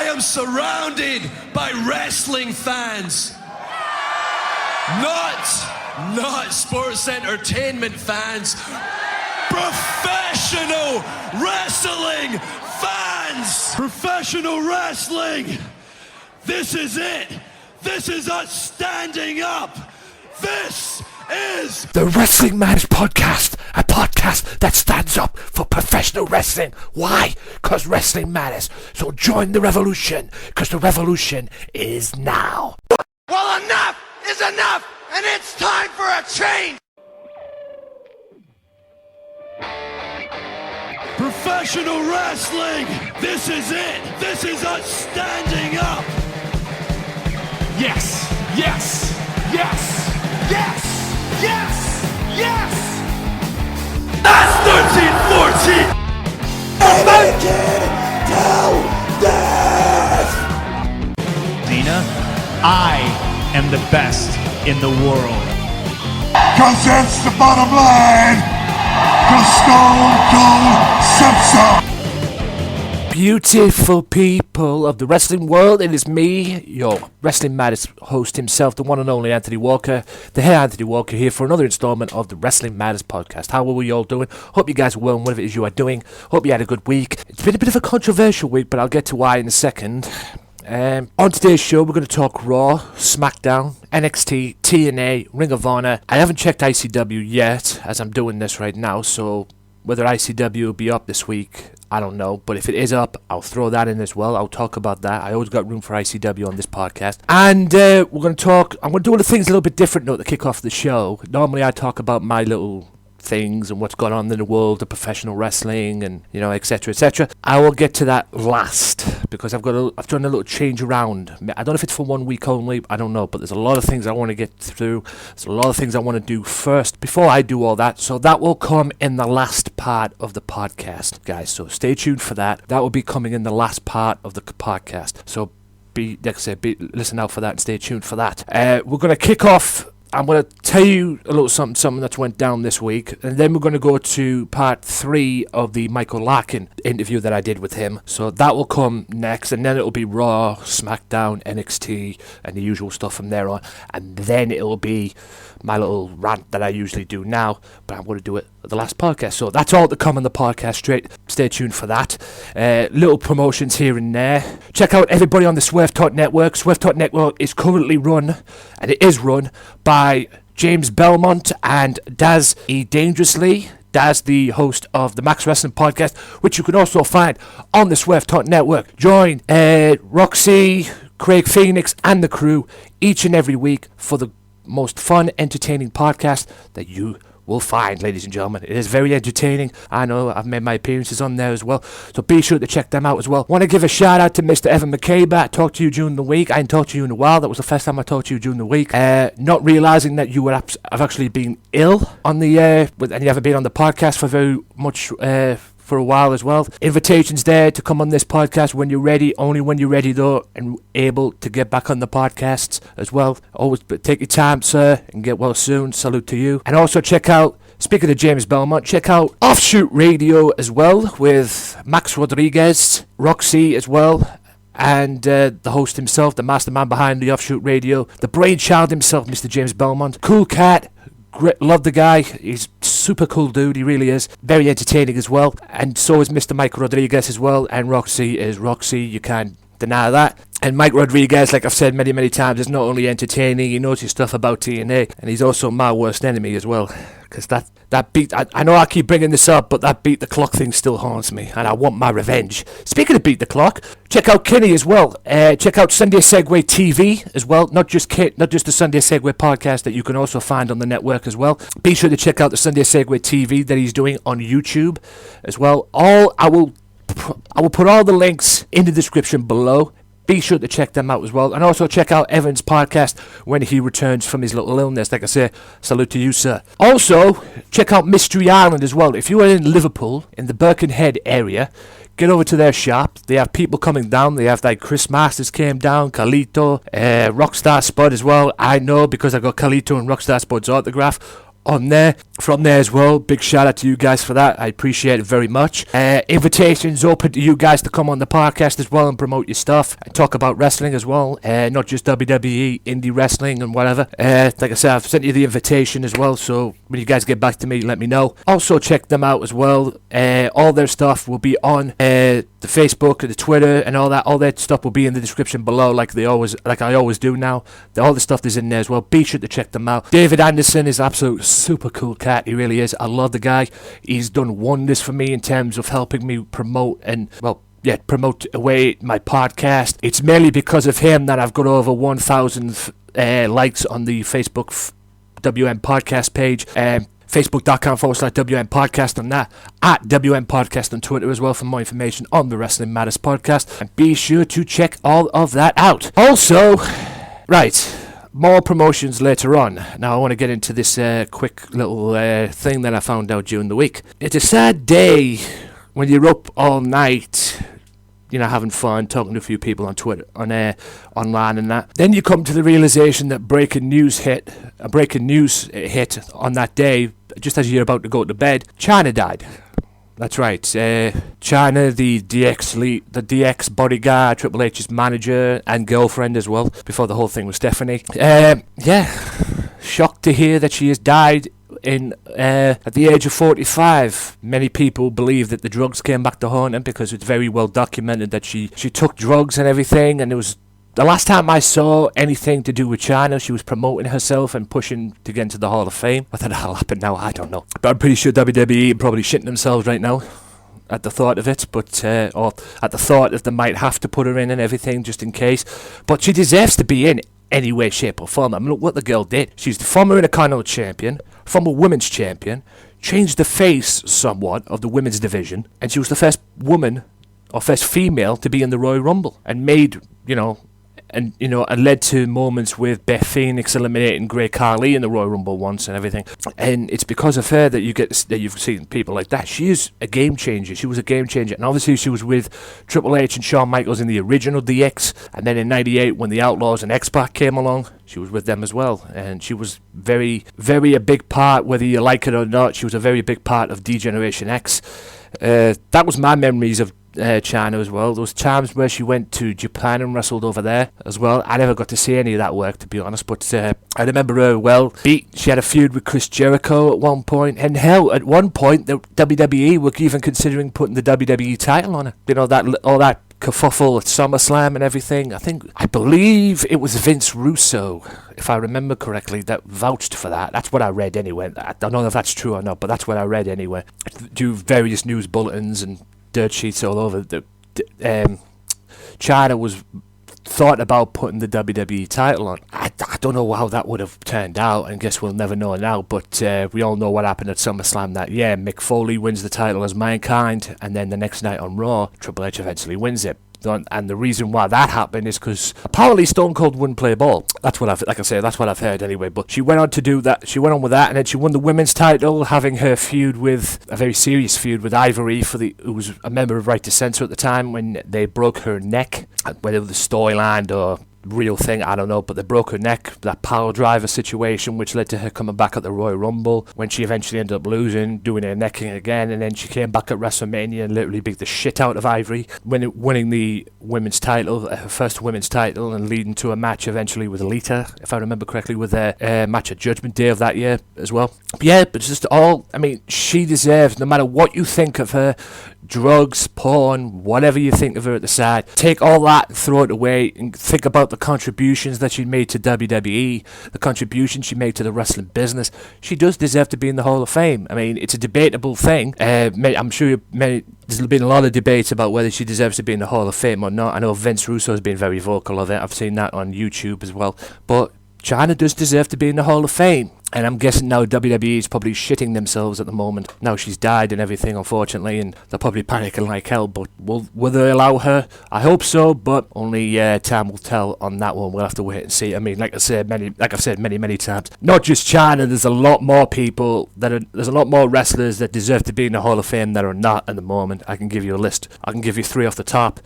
am surrounded by wrestling fans. Not sports entertainment fans. Professional wrestling fans! Professional wrestling! This is it! This is us standing up! This is the Wrestling Matters Podcast, a podcast that stands up for professional wrestling. Why? Because wrestling matters. So join the revolution, because the revolution is now. Well, enough is enough, and it's time for a change! Professional wrestling! This is it! This is us standing up! Yes! Yes! Yes! Yes! Yes! Yes! That's 13-14! Chyna, I am the best in the world. 'Cause that's the bottom line! 'Cause Stone Cold Simpson! Beautiful people of the wrestling world, it is me, your Wrestling Matters host himself, the one and only Anthony Walker, the Hey Anthony Walker here for another installment of the Wrestling Matters Podcast. How are we all doing? Hope you guys are well and whatever it is you are doing. Hope you had a good week. It's been a bit of a controversial week, but I'll get to why in a second. On today's show, we're going to talk Raw, Smackdown, NXT, TNA, Ring of Honor. I haven't checked ICW yet, as I'm doing this right now, so whether ICW will be up this week, I don't know. But if it is up, I'll throw that in as well. I'll talk about that. I always got room for ICW on this podcast. And I'm going to do the things a little bit different now to kick off the show. Normally I talk about my little things and what's going on in the world of professional wrestling and, you know, etc, etc. I will get to that last because I've done a little change around. I don't know if it's for 1 week only, I don't know, but there's a lot of things I want to get through. There's a lot of things I want to do first before I do all that, so that will come in the last part of the podcast, guys, so stay tuned for that. That will be coming in the last part of the podcast, so listen out for that and stay tuned for that. We're going to kick off. I'm going to tell you a little something that's went down this week, and then we're going to go to part 3 of the Michael Larkin interview that I did with him. So that will come next, and then it'll be Raw, SmackDown, NXT, and the usual stuff from there on. And then it'll be my little rant that I usually do now, but I'm going to do it at the last podcast. So that's all to come on the podcast straight. Stay tuned for that. Little promotions here and there. Check out everybody on the Swerve Network. Swerve Network is currently run, and it is run by James Belmont and Daz E. Dangerously. Daz, the host of the Max Wrestling Podcast, which you can also find on the Swerve Network. Join Roxy, Craig Phoenix, and the crew each and every week for the most fun, entertaining podcast that you will find, ladies and gentlemen. It is very entertaining. I know I've made my appearances on there as well, so be sure to check them out as well. Want to give a shout out to Mr. Evan McCabe. I talked to you during the week. I hadn't talked to you in a while. That was the first time I talked to you during the week. Not realising that you were have actually been ill on the and you haven't been on the podcast for very much for a while as well. Invitations there to come on this podcast when you're ready, only when you're ready though, and able to get back on the podcasts as well. Always take your time, sir, and get well soon. Salute to you. And also check out, speaking of James Belmont, check out Offshoot Radio as well with Max Rodriguez, Roxy as well, and the host himself, the mastermind behind the Offshoot Radio, the brainchild himself, Mr. James Belmont. Cool cat. Great, love the guy. He's super cool dude. He really is. Very entertaining as well. And so is Mr. Mike Rodriguez as well. And Roxy is Roxy. You can't deny that. And Mike Rodriguez, like I've said many, many times, is not only entertaining, he knows his stuff about TNA, and he's also my worst enemy as well. Because that beat, I know I keep bringing this up, but that beat the clock thing still haunts me, and I want my revenge. Speaking of beat the clock, check out Kenny as well. Check out Sunday Segway TV as well. Not just the Sunday Segway podcast that you can also find on the network as well. Be sure to check out the Sunday Segway TV that he's doing on YouTube as well. I will put all the links in the description below. Be sure to check them out as well. And also check out Evan's podcast when he returns from his little illness. Like I say, salute to you, sir. Also, check out Mystery Island as well. If you are in Liverpool, in the Birkenhead area, get over to their shop. They have people coming down. They have like Chris Masters came down, Carlito, Rockstar Spud as well. I know because I got Carlito and Rockstar Spud's autograph on there. from there as well. Big shout out to you guys for that. I appreciate it very much. Invitations open to you guys to come on the podcast as well and promote your stuff and talk about wrestling as well. Not just WWE, indie wrestling and whatever. Like I said, I've sent you the invitation as well, so when you guys get back to me, let me know. Also check them out as well. All their stuff will be on the Facebook and the Twitter and all that. All that stuff will be in the description below, like I always do now. All the stuff is in there as well. Be sure to check them out. David Anderson is absolute super cool cat. He really is. I love the guy. He's done wonders for me in terms of helping me promote and, well, yeah, promote away my podcast. It's mainly because of him that I've got over 1,000 likes on the Facebook WM podcast page. Facebook.com/WM podcast on that. At WM podcast on Twitter as well for more information on the Wrestling Matters podcast. And be sure to check all of that out. Also, right, more promotions later on. Now I want to get into this quick little thing that I found out during the week. It's a sad day when you're up all night, you know, having fun, talking to a few people on Twitter, online and that. Then you come to the realization that a breaking news hit on that day, just as you're about to go to bed. Chyna died. That's right. Chyna, the DX bodyguard, Triple H's manager and girlfriend as well, before the whole thing was Stephanie. Shocked to hear that she has died at the age of 45. Many people believe that the drugs came back to haunt him because it's very well documented that she took drugs and everything, and it was the last time I saw anything to do with Chyna, she was promoting herself and pushing to get into the Hall of Fame. Whether that'll happen now, I don't know. But I'm pretty sure WWE are probably shitting themselves right now at the thought of it, but or at the thought that they might have to put her in and everything just in case. But she deserves to be in any way, shape or form. I mean, look what the girl did. She's the former Intercontinental Champion, former Women's Champion, changed the face somewhat of the women's division, and she was the first woman or first female to be in the Royal Rumble, and made, and led to moments with Beth Phoenix eliminating Great Khali in the Royal Rumble once and everything. And it's because of her that you've seen people like that. She is a game changer. She was a game changer, and obviously she was with Triple H and Shawn Michaels in the original DX, and then in '98 when the Outlaws and X-Pac came along, she was with them as well. And she was very, very a big part, whether you like it or not. She was a very big part of D-Generation X. That was my memories of Chyna as well. Those times where she went to Japan and wrestled over there as well. I never got to see any of that work, to be honest, but I remember her well. She had a feud with Chris Jericho at one point, and hell, at one point the WWE were even considering putting the WWE title on her. All that kerfuffle at SummerSlam and everything. I believe it was Vince Russo, if I remember correctly, that vouched for that. That's what I read anyway. I don't know if that's true or not, but that's what I read anyway. Do various news bulletins and dirt sheets all over. Chyna was thought about putting the WWE title on. I don't know how that would have turned out, and guess we'll never know now, but we all know what happened at SummerSlam that year. Mick Foley wins the title as Mankind, and then the next night on Raw, Triple H eventually wins it. And the reason why that happened is because apparently Stone Cold wouldn't play ball. That's what I've heard anyway. But she went on to do that. She went on with that, and then she won the women's title, having her feud with a very serious feud with Ivory, who was a member of Right to Censor at the time, when they broke her neck. Whether it was the storyline or real thing, I don't know, but they broke her neck, that power driver situation, which led to her coming back at the Royal Rumble, when she eventually ended up losing, doing her necking again, and then she came back at WrestleMania and literally beat the shit out of Ivory, winning the women's title, her first women's title, and leading to a match eventually with Lita, if I remember correctly, with their match at Judgment Day of that year as well. But yeah, but it's just she deserves, no matter what you think of her, drugs, porn, whatever you think of her at the side, take all that and throw it away and think about the contributions that she made to WWE, the contributions she made to the wrestling business. She does deserve to be in the Hall of Fame. I mean, it's a debatable thing. I'm sure there's been a lot of debates about whether she deserves to be in the Hall of Fame or not. I know Vince Russo has been very vocal of it. I've seen that on YouTube as well. But Chyna does deserve to be in the Hall of Fame. And I'm guessing now WWE is probably shitting themselves at the moment. Now she's died and everything, unfortunately, and they're probably panicking like hell. But will they allow her? I hope so, but only time will tell on that one. We'll have to wait and see. I mean, like I've said many times, not just Chyna. There's a lot more people there's a lot more wrestlers that deserve to be in the Hall of Fame that are not at the moment. I can give you a list. I can give you 3 off the top.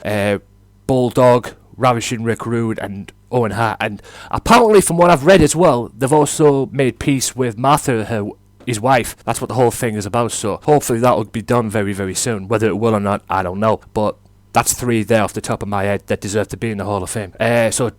Bulldog, Ravishing Rick Rude, and Owen Hart. And apparently, from what I've read as well, they've also made peace with Martha, his wife. That's what the whole thing is about. So hopefully that will be done very, very soon. Whether it will or not, I don't know. But that's 3 there off the top of my head that deserve to be in the Hall of Fame. So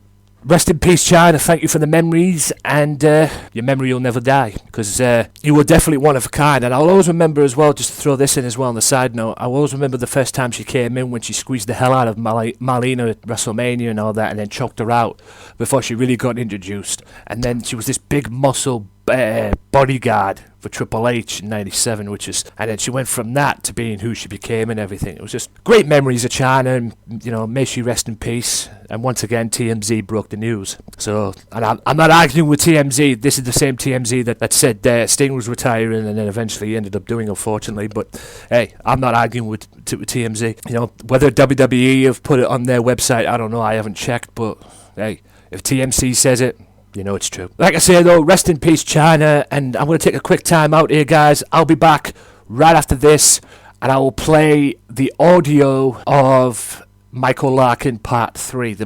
rest in peace, Chyna. Thank you for the memories, and your memory will never die, because you were definitely one of a kind. And I'll always remember as well, just to throw this in as well on the side note, I'll always remember the first time she came in when she squeezed the hell out of Marlena at WrestleMania and all that, and then choked her out before she really got introduced. And then she was this big muscle bodyguard for Triple H in '97, and then she went from that to being who she became and everything. It was just great memories of Chyna, and may she rest in peace. And once again, TMZ broke the news. So, and I'm not arguing with TMZ. This is the same TMZ that said Sting was retiring and then eventually ended up doing, unfortunately. But hey, I'm not arguing with TMZ. Whether WWE have put it on their website, I don't know. I haven't checked, but hey, if TMZ says it, it's true. Like I say, though, rest in peace, Chyna, and I'm going to take a quick time out here, guys. I'll be back right after this, and I will play the audio of Michael Larkin Part 3. The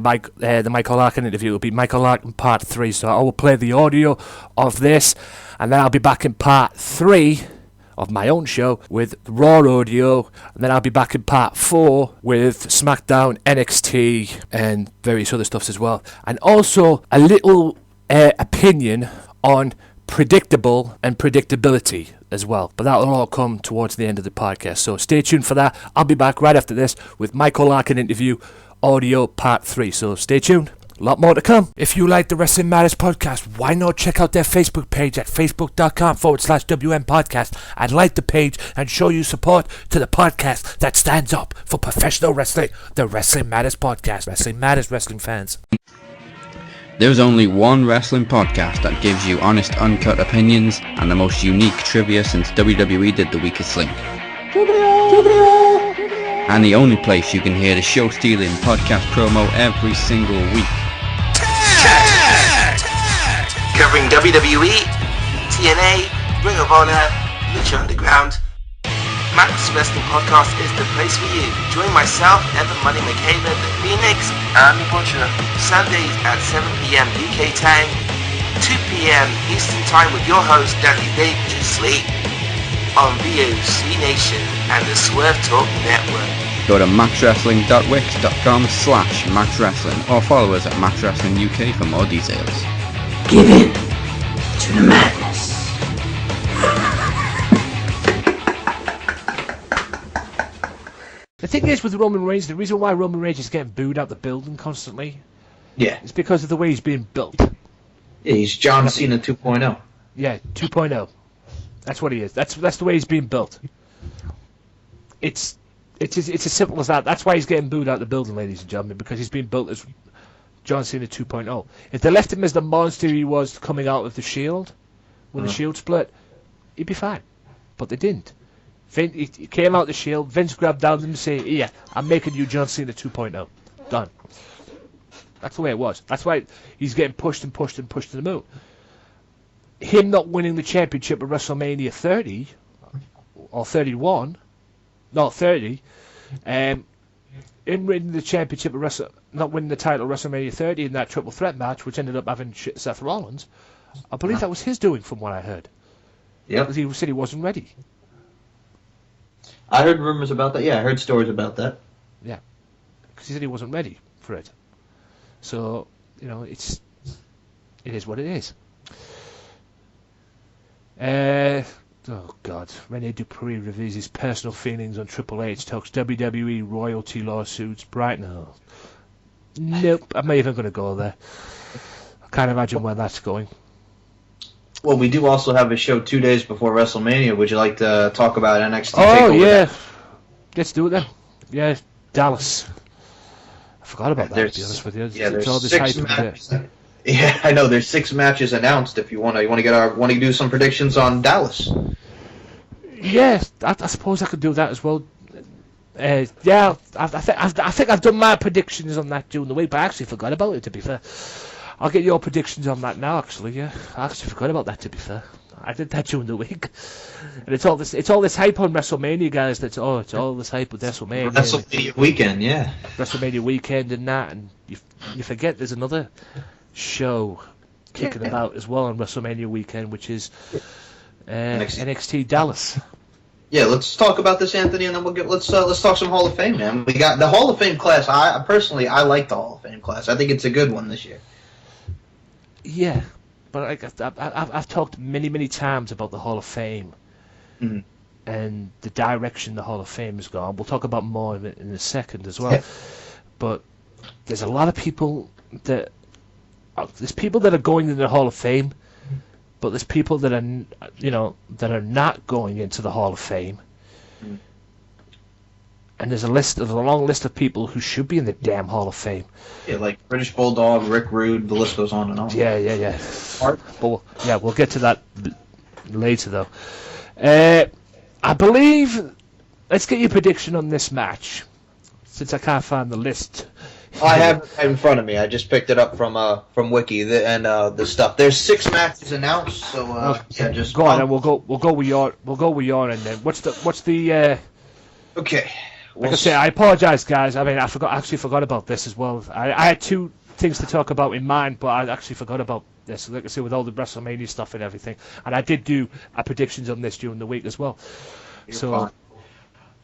Michael Larkin interview will be Michael Larkin Part 3, so I will play the audio of this, and then I'll be back in Part 3 of my own show with Raw audio, and then I'll be back in Part 4 with Smackdown, NXT, and various other stuffs as well. And also a little opinion on predictable and predictability as well, but that will all come towards the end of the podcast, so stay tuned for that. I'll be back right after this with Michael Larkin interview audio Part 3, so stay tuned. A lot more to come. If you like the Wrestling Matters podcast, why not check out their Facebook page at facebook.com/WM podcast and like the page and show your support to the podcast that stands up for professional wrestling, the Wrestling Matters podcast. Wrestling Matters, wrestling fans. There's only one wrestling podcast that gives you honest, uncut opinions and the most unique trivia since WWE did The Weakest Link. And the only place you can hear the show-stealing podcast promo every single week. Covering WWE, TNA, Ring of Honor, Lucha Underground. Max Wrestling Podcast is the place for you. Join myself, Evan Money McCabe, the Phoenix, and the Butcher. Sundays at 7 p.m. UK time, 2 p.m. Eastern time with your host, Dudley Dangerously, on VOC Nation and the Swerve Talk Network. Go to maxwrestling.wix.com/maxwrestling or follow us at maxwrestlinguk for more details. Give in to the madness. The thing is with Roman Reigns, the reason why Roman Reigns is getting booed out the building constantly, is because of the way he's being built. Yeah, he's John Cena 2.0. Yeah, 2.0. That's what he is. That's the way he's being built. It's as simple as that. That's why he's getting booed out the building, ladies and gentlemen, because he's being built as John Cena 2.0. If they left him as the monster he was coming out of the Shield, when the Shield split, he'd be fine. But they didn't. He came out the Shield, Vince grabbed down and said, "Yeah, I'm making you John Cena 2.0. Done." That's the way it was. That's why he's getting pushed and pushed and pushed to the moon. Him not winning the championship at WrestleMania 30, or 31, not 30, him winning the championship at not winning the title at WrestleMania 30 in that triple threat match, which ended up having Seth Rollins, I believe that was his doing from what I heard. Yeah. Because he said he wasn't ready. I heard rumors about that. Yeah, I heard stories about that. Yeah, because he said he wasn't ready for it. So, it is what it is. Oh God, Rene Dupree reveals his personal feelings on Triple H, talks WWE royalty lawsuits, Brighton. Nope, I'm not even going to go there. I can't imagine where that's going. Well, we do also have a show 2 days before WrestleMania. Would you like to talk about NXT? Oh, yeah. Let's do it then. Yeah, Dallas. I forgot about that, to be honest with you. Yeah, there's all this 6 matches. Yeah, I know. There's 6 matches announced. If you want to do some predictions on Dallas. Yeah, I suppose I could do that as well. Yeah, I think I've done my predictions on that during the week, but I actually forgot about it, to be fair. I'll get your predictions on that now, actually, yeah. I actually forgot about that, to be fair. I did that during the week. And it's all this hype on WrestleMania, guys. It's all this hype with WrestleMania. WrestleMania weekend, yeah. WrestleMania weekend and that, and you forget there's another show kicking about as well on WrestleMania weekend, which is NXT Dallas. Yeah, let's talk about this, Anthony, and then let's talk some Hall of Fame, man. We got the Hall of Fame class. I personally like the Hall of Fame class. I think it's a good one this year. Yeah, but I've talked many times about the Hall of Fame and the direction the Hall of Fame has gone. We'll talk about more of it in a second as well. Yeah. But there's a lot of people that are going into the Hall of Fame. But there's people that are not going into the Hall of Fame, and there's a long list of people who should be in the damn Hall of Fame. Yeah, like British Bulldog, Rick Rude, the list goes on and on. Yeah. But we'll get to that later though. I believe. Let's get your prediction on this match, since I can't find the list. I have it right in front of me. I just picked it up from Wiki and the stuff. There's 6 matches announced, so just go on. And we'll go with your and then what's the okay. Like I say, I apologize, guys. I mean, I actually forgot about this as well. I had 2 things to talk about in mind, but I actually forgot about this. Like I say, with all the WrestleMania stuff and everything, and I did do predictions on this during the week as well. Fine.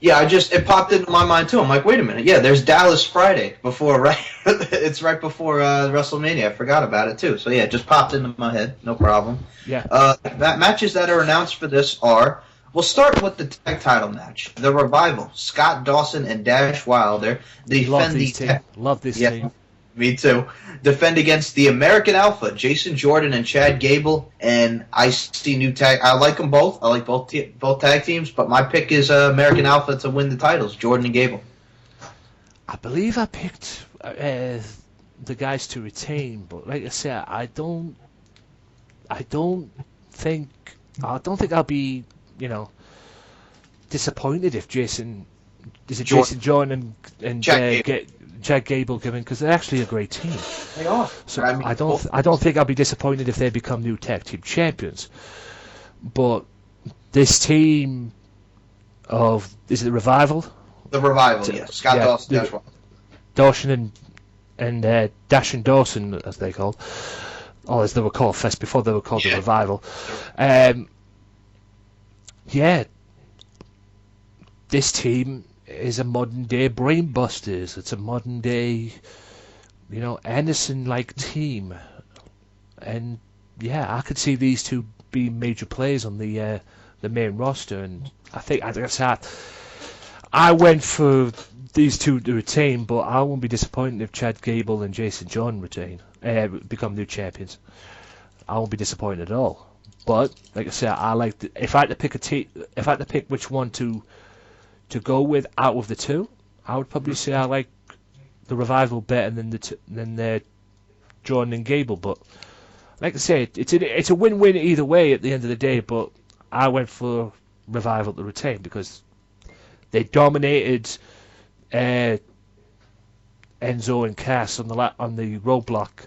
Yeah, it popped into my mind too. I'm like, wait a minute. Yeah, there's Dallas Friday before, right? It's right before WrestleMania. I forgot about it too. So yeah, it just popped into my head. No problem. Yeah. Matches that are announced for this are. We'll start with the tag title match. The Revival, Scott Dawson and Dash Wilder defend Love this team. Me too. Defend against the American Alpha, Jason Jordan and Chad Gable, and I see new tag. I like them both. I like both tag teams, but my pick is American Alpha to win the titles, Jordan and Gable. I believe I picked the guys to retain, but like I said, I don't think I'll be disappointed if Jason Jordan and Chad Gable come in, because they're actually a great team. They are. So I don't think I'll be disappointed if they become new tag team champions. But this team is it the Revival? The Revival, yes. Scott Dawson, Dash Wilder. Dawson and Dash and Dawson, as they called, or as they were called first before they were called the Revival. This team is a modern day Brainbusters. It's a modern day, Anderson-like team, and I could see these two being major players on the main roster. And I think, as I said, I went for these two to retain, but I won't be disappointed if Chad Gable and Jason Jordan become new champions. I won't be disappointed at all. But like I said, if I had to pick which one to go with out of the two, I would probably say I like the Revival better than Jordan and Gable. But like I say, it's a win-win either way at the end of the day. But I went for Revival to retain because they dominated Enzo and Cass on the Roadblock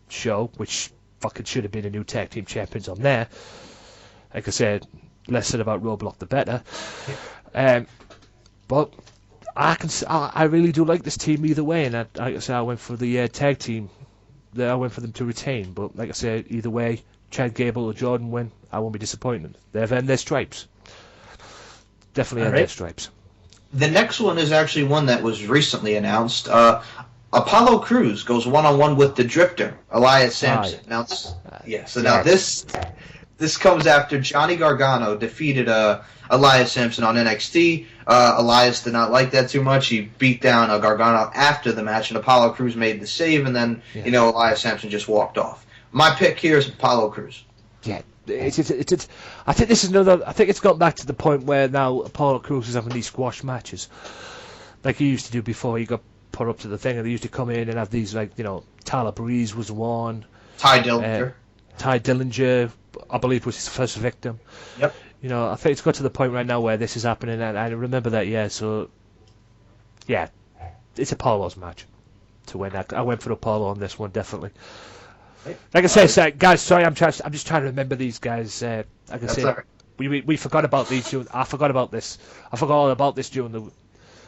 show, which fucking should have been a new tag team champions on there. Like I said, less said about Roadblock the better. But I really do like this team either way, and like I said, I went for the tag team. I went for them to retain, but like I said, either way, Chad Gable or Jordan win, I won't be disappointed. They've earned their stripes. Definitely earned their stripes. The next one is actually one that was recently announced. Apollo Crews goes one-on-one with the Drifter, Elias Sampson. Now this comes after Johnny Gargano defeated Elias Sampson on NXT. Elias did not like that too much. He beat down Gargano after the match, and Apollo Crews made the save, and then Elias Sampson just walked off. My pick here is Apollo Crews. Yeah, I think this is another. I think it's got back to the point where now Apollo Crews is having these squash matches, like he used to do before he got put up to the thing, and they used to come in and have these Tyler Breeze was one. Ty Dillinger, I believe, was his first victim. Yep. I think it's got to the point right now where this is happening, and I remember that. Yeah, so it's Apollo's match to win. I went for Apollo on this one, definitely. Like I say, guys, sorry, I'm just trying to remember these guys. Like I say, right. we forgot about these. I forgot about this. I forgot all about this during the.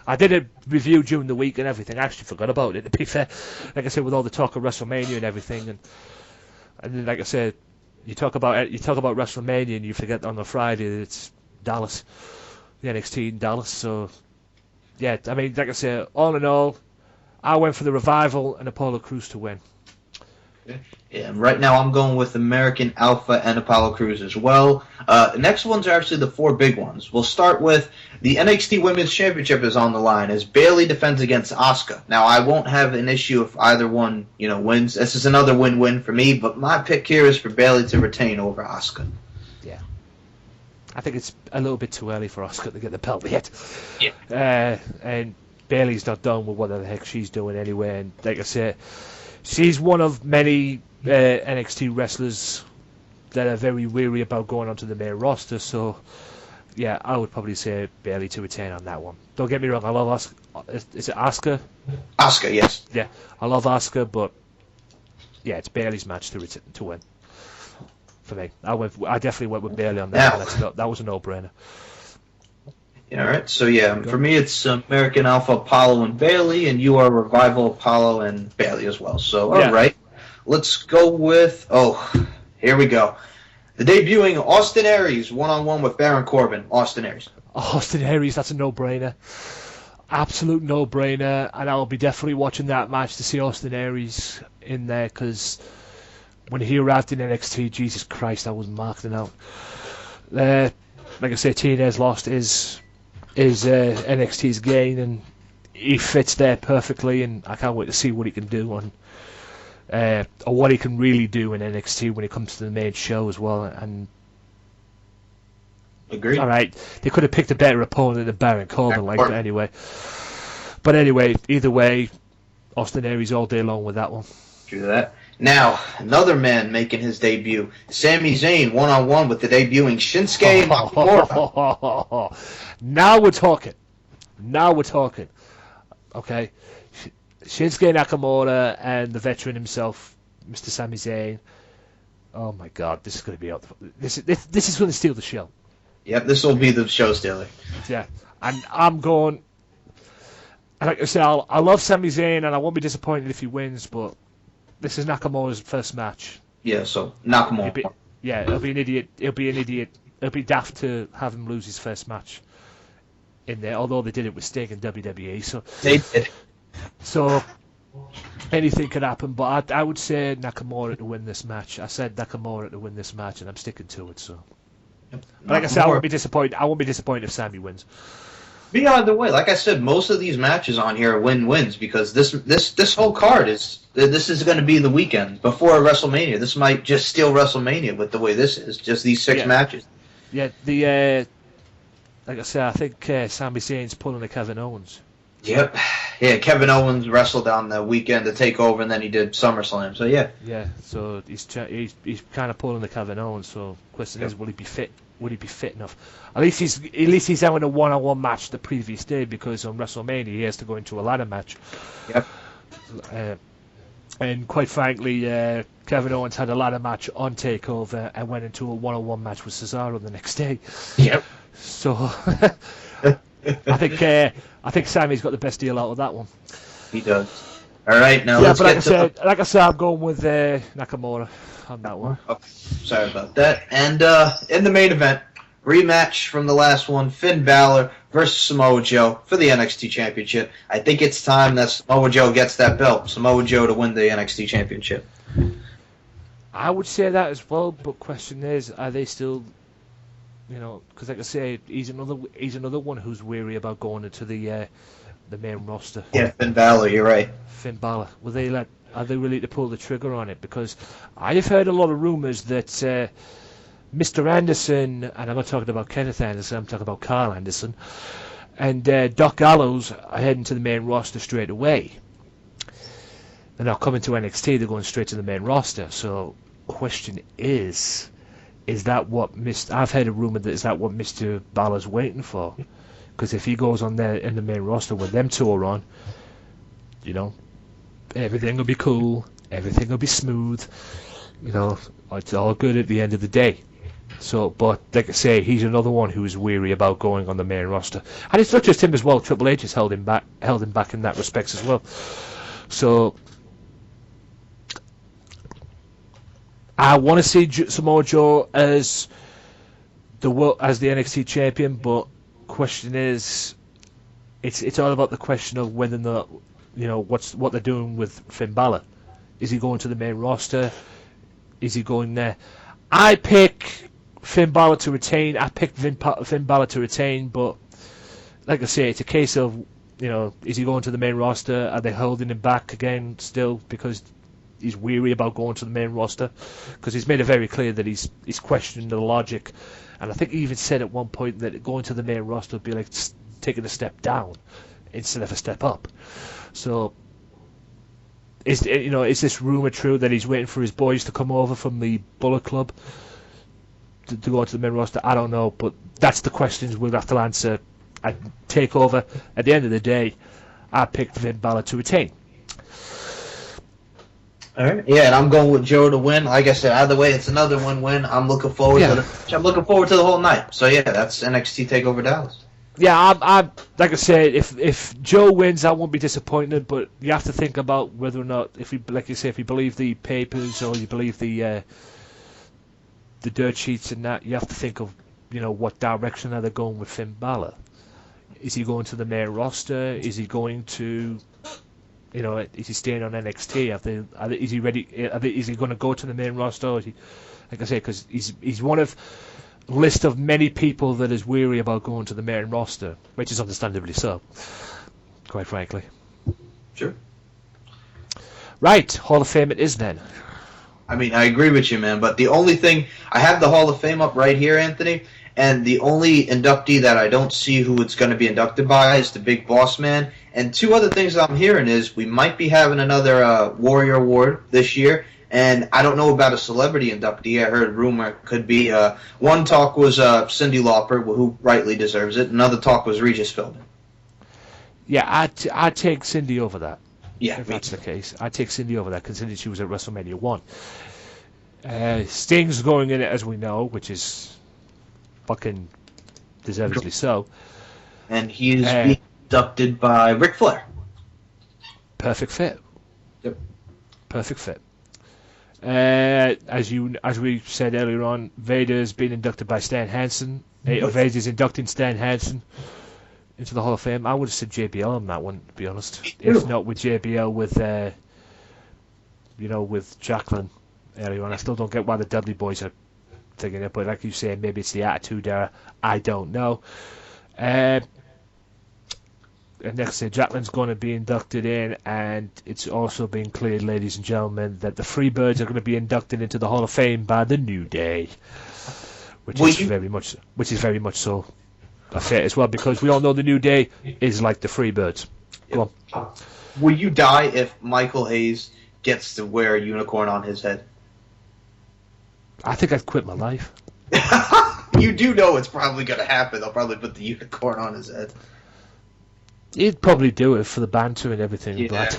I did a review during the week and everything. I actually forgot about it, to be fair. Like I said, with all the talk of WrestleMania and everything, and then, like I said, you talk about WrestleMania and you forget on the Friday that it's Dallas, the NXT in Dallas. So yeah, I mean, like I say, all in all, I went for the Revival and Apollo Crews to win. Yeah, right now I'm going with American Alpha and Apollo Crews as well. The next ones are actually the 4 big ones. We'll start with the NXT Women's Championship is on the line as Bayley defends against Asuka. Now, I won't have an issue if either one, wins. This is another win-win for me, but my pick here is for Bayley to retain over Asuka. Yeah. I think it's a little bit too early for Asuka to get the belt yet. Yeah. And Bayley's not done with what the heck she's doing anyway. And like I said, she's one of many NXT wrestlers that are very weary about going onto the main roster. So, yeah, I would probably say Bayley to retain on that one. Don't get me wrong, I love Asuka. Is it Asuka? Asuka, yes. Yeah, I love Asuka, but yeah, it's Bayley's match to win. For me, I definitely went with Bayley on that. Yeah. That was a no-brainer. Yeah, all right. So yeah, for me it's American Alpha, Apollo, and Bayley, and you are Revival, Apollo, and Bayley as well. So all right, let's go with here we go. The debuting Austin Aries one-on-one with Baron Corbin. Austin Aries. Austin Aries, that's a no-brainer. Absolute no-brainer, and I'll be definitely watching that match to see Austin Aries in there because when he arrived in NXT, Jesus Christ, I was marking out. Like I say, TNA's lost is NXT's gain, and he fits there perfectly, and I can't wait to see what he can do on, or what he can really do in NXT when it comes to the main show as well. And agreed. All right, they could have picked a better opponent than Baron Corbin, anyway. But anyway, either way, Austin Aries all day long with that one. Do that. Now, another man making his debut, Sami Zayn, one-on-one with the debuting Shinsuke Nakamura. Now we're talking. Okay. Shinsuke Nakamura and the veteran himself, Mr. Sami Zayn. Oh my God, this is going to be out. This is going to steal the show. Yep, this will be the show stealer. Yeah, and I'm going. Like I said, I love Sami Zayn, and I won't be disappointed if he wins, but this is Nakamura's first match. Yeah, so Nakamura. It'll be an idiot. It'll be daft to have him lose his first match in there, although they did it with Sting in WWE. So they did. So anything could happen, but I would say Nakamura to win this match. I said Nakamura to win this match, and I'm sticking to it. So, but like I said, I won't be disappointed. I won't be disappointed if Sami wins. Be either way, like I said, most of these matches on here are win-wins because this whole card is going to be the weekend before WrestleMania. This might just steal WrestleMania with the way this is. Just these 6 matches. Yeah, like I said, I think Sami Zayn's pulling a Kevin Owens. Yep. Yeah, Kevin Owens wrestled on the weekend to take over, and then he did SummerSlam. So yeah. Yeah, so he's kind of pulling the Kevin Owens. So question is, will he be fit? Would he be fit enough? At least he's having a one-on-one match the previous day because on WrestleMania he has to go into a ladder match. Yep. And quite frankly, Kevin Owens had a ladder match on TakeOver and went into a one-on-one match with Cesaro the next day. Yep. So I think Sami's got the best deal out of that one. He does. All right, now let's get like I said, I'm going with Nakamura on that one. Okay. Sorry about that. And in the main event, rematch from the last one, Finn Balor versus Samoa Joe for the NXT Championship. I think it's time that Samoa Joe gets that belt. Samoa Joe to win the NXT Championship. I would say that as well, but question is, are they still, because like I say, he's another one who's weary about going into the main roster. Yeah, Finn Balor, you're right. Finn Balor. Are they really to pull the trigger on it? Because I have heard a lot of rumours that Mr. Anderson, and I'm not talking about Kenneth Anderson, I'm talking about Carl Anderson, and Doc Gallows are heading to the main roster straight away. They're not coming to NXT, they're going straight to the main roster. So, question is that what I've heard a rumour that is that what Mr. Balor's waiting for? Because if he goes on there in the main roster with them two are on, everything will be cool, everything will be smooth, it's all good at the end of the day. So, but like I say, he's another one who's weary about going on the main roster, and it's not just him as well. Triple H has held him back in that respect as well. So, I want to see Samoa Joe as the NXT champion, but question is, it's all about the question of whether or not, what they're doing with Finn Balor. Is he going to the main roster? Is he going there? I pick Finn Balor to retain. I picked Finn Balor to retain, but like I say, it's a case of, is he going to the main roster? Are they holding him back again still because he's weary about going to the main roster? Because he's made it very clear that he's questioning the logic, and I think he even said at one point that going to the main roster would be like taking a step down instead of a step up. So is this rumor true that he's waiting for his boys to come over from the Bullet Club to go to the main roster? I don't know, but that's the questions we'll have to answer at TakeOver. At the end of the day, I picked Finn Balor to retain. All right. Yeah, and I'm going with Joe to win. Like I said, either way, it's another win-win. I'm looking forward to the whole night. So yeah, that's NXT TakeOver Dallas. Yeah, I'm like I said, if Joe wins, I won't be disappointed. But you have to think about whether or not, if you believe the papers or you believe the dirt sheets and that, you have to think of what direction are they going with Finn Balor. Is he going to the main roster? Is he going to, is he staying on NXT? Is he ready? Is he going to go to the main roster? Or is he, like I say, because he's one of a list of many people that is weary about going to the main roster, which is understandably so, quite frankly. Sure. Right, Hall of Fame it is then. I mean, I agree with you, man, but the only thing, I have the Hall of Fame up right here, Anthony, and the only inductee that I don't see who it's going to be inducted by is the Big Boss Man. And two other things I'm hearing is we might be having another Warrior Award this year, and I don't know about a celebrity inductee. I heard rumor it could be, one talk was Cyndi Lauper, who rightly deserves it. Another talk was Regis Philbin. Yeah, I'd take Cyndi over that. Yeah, if that's the case. I'd take Cyndi over that, considering she was at WrestleMania 1. Sting's going in it, as we know, which is fucking deservedly so. And he is being inducted by Ric Flair. Perfect fit. Yep. Perfect fit. As we said earlier on, Vader's been inducted by Stan Hansen. Vader's inducting Stan Hansen into the Hall of Fame. I would have said JBL on that one, to be honest. If not with JBL, with Jacqueline earlier on. I still don't get why the Dudley Boys are taking it, but like you say, maybe it's the Attitude Era. I don't know. And next year, Jacqueline's going to be inducted in, and it's also been cleared, ladies and gentlemen, that the Freebirds are going to be inducted into the Hall of Fame by the New Day, which is very much so a fit as well, because we all know the New Day is like the Freebirds. Go on. Will you die if Michael Hayes gets to wear a unicorn on his head? I think I'd quit my life. You do know it's probably going to happen. They'll probably put the unicorn on his head. He'd probably do it for the banter and everything, Yeah. but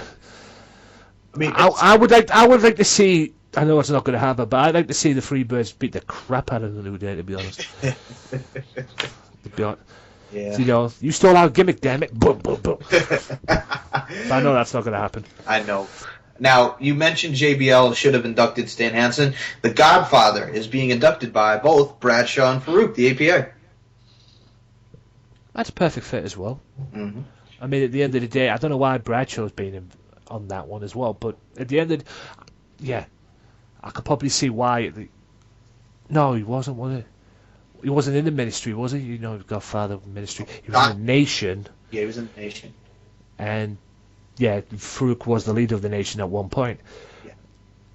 I mean, I would like to see. I know it's not going to happen, but I'd like to see the Freebirds beat the crap out of the New Day. To be honest, yeah. You stole our gimmick, damn it! Boom, boom, boom. But I know that's not going to happen. I know. Now, you mentioned JBL should have inducted Stan Hansen. The Godfather is being inducted by both Bradshaw and Farouk, the APA. That's a perfect fit as well. Mm-hmm. I mean, at the end of the day, I don't know why Bradshaw's been on that one as well, but at the end of I could probably see why. No, he wasn't, was he? He wasn't in the Ministry, was he? Godfather of the Ministry. He was in the Nation. Yeah, he was in the Nation. And, Farouk was the leader of the Nation at one point. Yeah.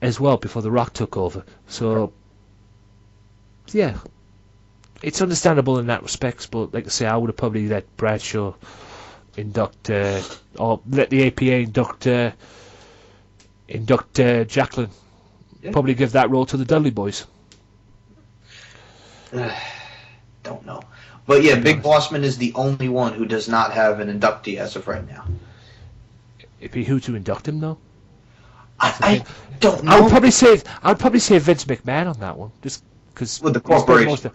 As well, before The Rock took over. So, it's understandable in that respect, but like I say, I would have probably let Bradshaw induct, or let the APA induct Jacqueline. Yeah. Probably give that role to the Dudley Boys. Don't know. But yeah, Big Bossman is the only one who does not have an inductee as of right now. It'd be who to induct him, though? I don't know. I would probably say Vince McMahon on that one, just because with the corporation.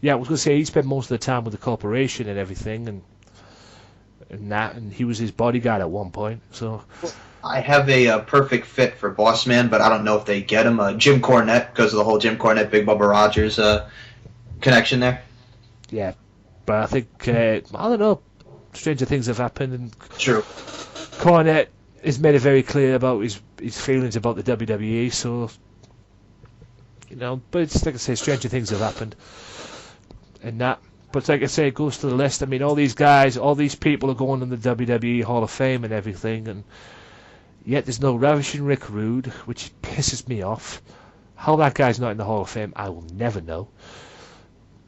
I was going to say he spent most of the time with the corporation and everything, and he was his bodyguard at one point. So I have a perfect fit for Boss Man, but I don't know if they get him. Jim Cornette, because of the whole Jim Cornette, Big Bubba Rogers connection there. Yeah, but I think, I don't know, stranger things have happened, and True. Cornette has made it very clear about his feelings about the WWE, so, but it's like I say, stranger things have happened, and that. But like I say, it goes to the list. I mean, all these guys, all these people are going in the WWE Hall of Fame and everything, and yet there's no Ravishing Rick Rude, which pisses me off. How that guy's not in the Hall of Fame, I will never know.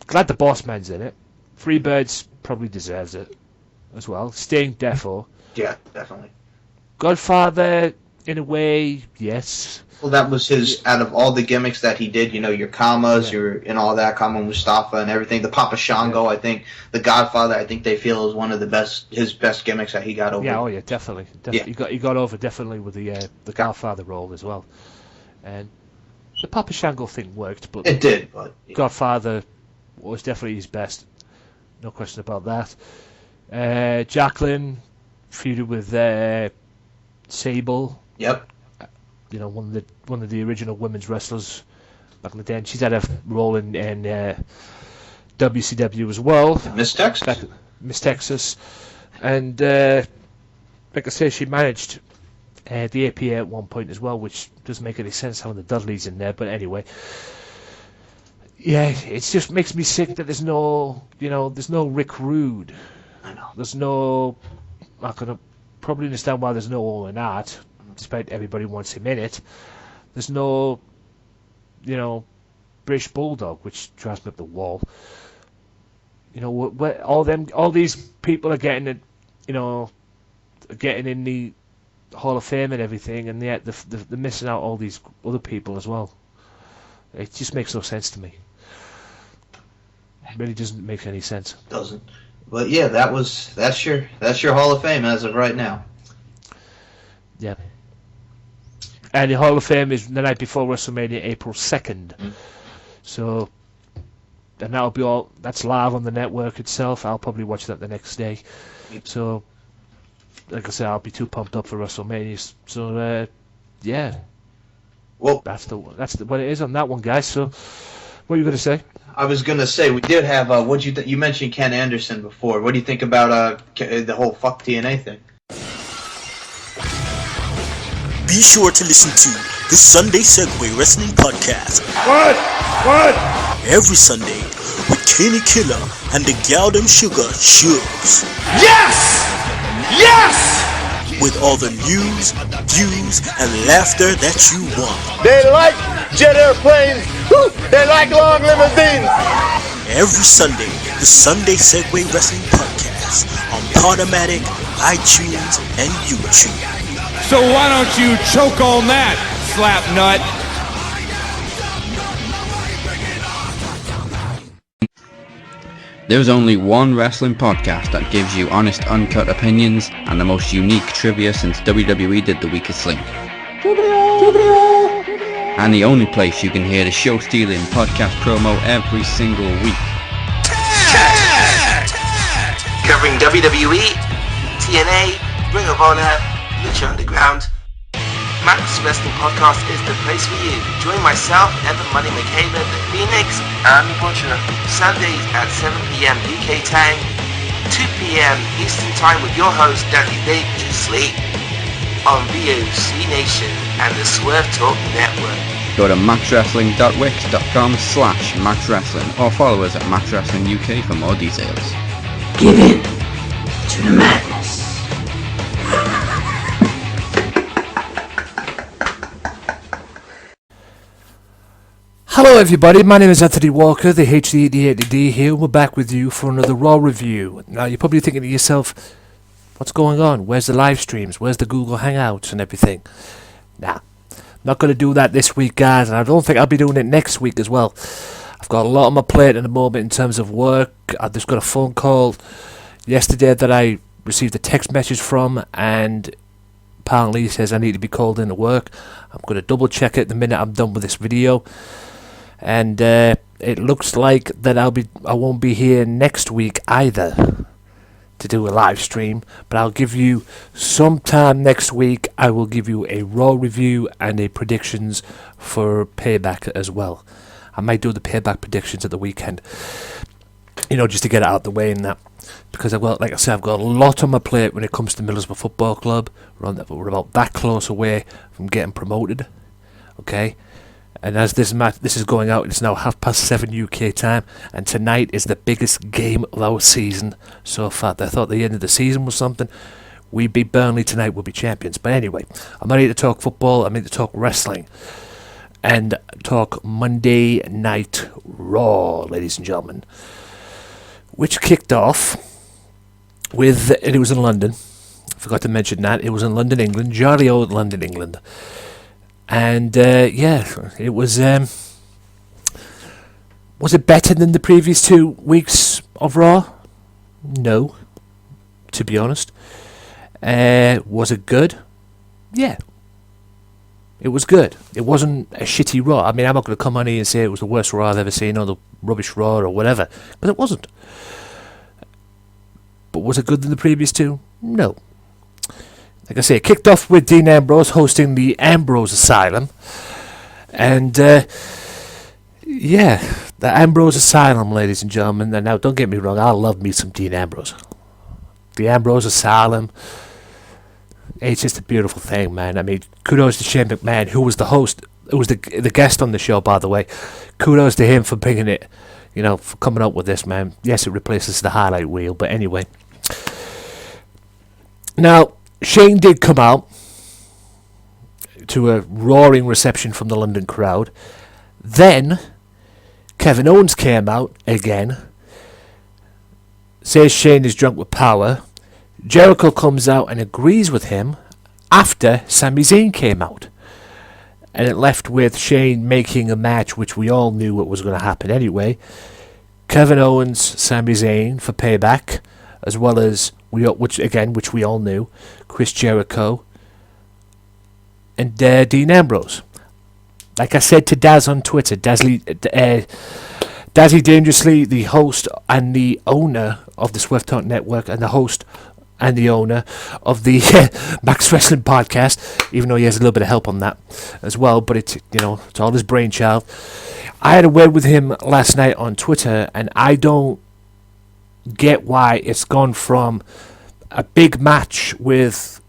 Glad the Boss Man's in it. Freebirds probably deserves it as well. Sting, defo. Yeah, definitely. Godfather, in a way, yes. Well, that was his, out of all the gimmicks that he did, your Kamas, and all that, Kama Mustafa and everything. The Papa Shango, I think, the Godfather, I think they feel is one of his best gimmicks that he got over. Yeah, definitely. Yeah. He got over definitely with the Godfather role as well. And the Papa Shango thing worked, but it did, but Godfather was definitely his best. No question about that. Jacqueline feuded with Sable. Yep. One of the original women's wrestlers back in the day. And she's had a role in WCW as well. Miss Texas. Miss Texas. And like I say, she managed the APA at one point as well, which doesn't make any sense having the Dudleys in there. But anyway, yeah, it just makes me sick that there's no Rick Rude. I know. There's no. I can probably understand why there's no Owen Hart, despite everybody wants him in it. There's no, British Bulldog, which drives me up the wall. All these people are getting it, getting in the Hall of Fame and everything, and yet they're missing out all these other people as well. It just makes no sense to me. It really doesn't make any sense. Doesn't. But yeah, that's your Hall of Fame as of right now. Yeah. And the Hall of Fame is the night before WrestleMania, April 2nd. So, and that'll be all. That's live on the network itself. I'll probably watch that the next day. So, like I said, I'll be too pumped up for WrestleMania. So, yeah. Well, that's what it is on that one, guys. So, what are you going to say? I was going to say, we did have, you mentioned Ken Anderson before. What do you think about the whole fuck TNA thing? Be sure to listen to the Sunday Segway Wrestling Podcast. What? Every Sunday with Kenny Killer and the Galdem Sugar Shubs. Yes! With all the news, views, and laughter that you want. They like jet airplanes. They like long limousines. Every Sunday, the Sunday Segway Wrestling Podcast on Podomatic, iTunes, and YouTube. So why don't you choke on that, slap nut? There's only one wrestling podcast that gives you honest, uncut opinions and the most unique trivia since WWE did The Weakest Link. And the only place you can hear the show-stealing podcast promo every single week. Covering WWE, TNA, Ring of Honor, Lucha Underground. Max Wrestling Podcast is the place for you. Join myself, Evan Money Michaela, the Phoenix, and the Butcher. Sundays at 7 p.m. UK time, 2 p.m. Eastern time with your host, Dudley Dangerously, on VOC Nation and the Swerve Talk Network. Go to maxwrestling.wix.com/maxwrestling or follow us at maxwrestlinguk for more details. Give in to the madness. Hello everybody, my name is Anthony Walker, the HD80D here. We're back with you for another Raw review. Now you're probably thinking to yourself, what's going on? Where's the live streams? Where's the Google Hangouts and everything? Nah, not going to do that this week, guys, and I don't think I'll be doing it next week as well. I've got a lot on my plate at the moment in terms of work. I've just got a phone call yesterday that I received a text message from, and apparently he says I need to be called into work. I'm going to double check it the minute I'm done with this video. And it looks like that I won't be here next week either. to do a live stream, but I'll give you sometime next week. I will give you a Raw review and a predictions for Payback as well. I might do the Payback predictions at the weekend, just to get it out of the way and that, because I've got a lot on my plate when it comes to Middlesbrough Football Club. We're about that close away from getting promoted, okay? And as this is going out, it's now 7:30 UK time, and tonight is the biggest game of our season so far. I thought the end of the season was something. We beat Burnley tonight, we'll be champions. But anyway, I'm not here to talk football, I'm here to talk wrestling. And talk Monday Night Raw, ladies and gentlemen. Which kicked off with, and it was in London. I forgot to mention that. It was in London, England. Jolly old London, England. And, it was it better than the previous 2 weeks of Raw? No, to be honest. Was it good? Yeah. It was good. It wasn't a shitty Raw. I mean, I'm not going to come on here and say it was the worst Raw I've ever seen, or the rubbish Raw, or whatever, but it wasn't. But was it good than the previous 2? No. Like I say, it kicked off with Dean Ambrose hosting the Ambrose Asylum. And, the Ambrose Asylum, ladies and gentlemen. And now, don't get me wrong, I love me some Dean Ambrose. The Ambrose Asylum, it's just a beautiful thing, man. I mean, kudos to Shane McMahon, who was the host, who was the guest on the show, by the way. Kudos to him for bringing it, for coming up with this, man. Yes, it replaces the highlight reel, but anyway. Now, Shane did come out to a roaring reception from the London crowd. Then, Kevin Owens came out again. Says Shane is drunk with power. Jericho comes out and agrees with him after Sami Zayn came out. And it left with Shane making a match which we all knew what was going to happen anyway. Kevin Owens, Sami Zayn for Payback, as well as which we all knew, Chris Jericho and Dean Ambrose. Like I said to Daz on Twitter, Dazzy Dangerously, the host and the owner of the Swerve Talk Network, and the host and the owner of the Max Wrestling Podcast, even though he has a little bit of help on that as well, but it's all his brainchild. I had a word with him last night on Twitter, and I don't get why it's gone from a big match with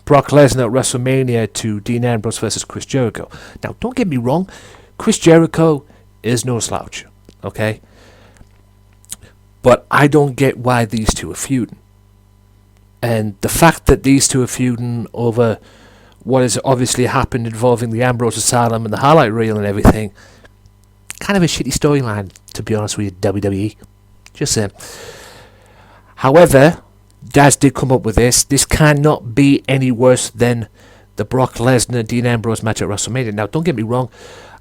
Brock Lesnar at WrestleMania to Dean Ambrose versus Chris Jericho. Now, don't get me wrong, Chris Jericho is no slouch, okay? But I don't get why these two are feuding. And the fact that these two are feuding over what has obviously happened involving the Ambrose Asylum and the highlight reel and everything, kind of a shitty storyline, to be honest with you, WWE. Just saying. However, Daz did come up with this. This cannot be any worse than the Brock Lesnar Dean Ambrose match at WrestleMania. Now, don't get me wrong,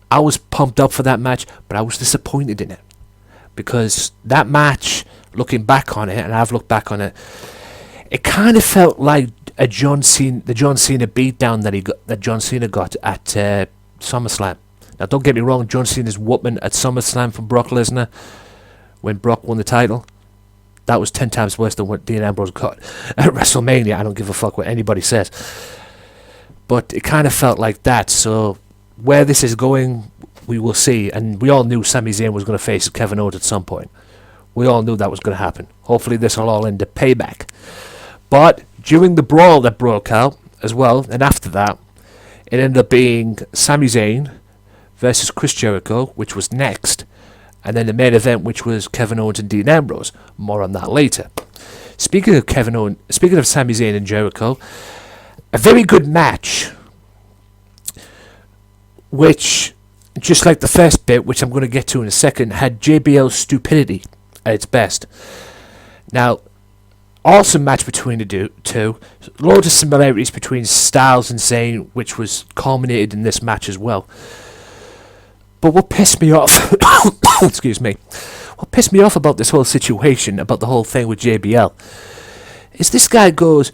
I was pumped up for that match, but I was disappointed in it. Because that match, looking back on it, and I've looked back on it, it kind of felt like the John Cena beatdown that John Cena got at SummerSlam. Now, don't get me wrong, John Cena's whooping at SummerSlam from Brock Lesnar when Brock won the title, that was 10 times worse than what Dean Ambrose got at WrestleMania. I don't give a fuck what anybody says. But it kind of felt like that. So where this is going, we will see. And we all knew Sami Zayn was going to face Kevin Owens at some point. We all knew that was going to happen. Hopefully this will all end up Payback. But during the brawl that broke out as well, and after that, it ended up being Sami Zayn versus Chris Jericho, which was next. And then the main event, which was Kevin Owens and Dean Ambrose. More on that later. Speaking of Sami Zayn and Jericho, a very good match, which, just like the first bit, which I'm going to get to in a second, had JBL's stupidity at its best. Now, awesome match between the two. Loads of similarities between Styles and Zayn, which was culminated in this match as well. But what pissed me off, excuse me, what pissed me off about this whole situation, about the whole thing with JBL, is this guy goes,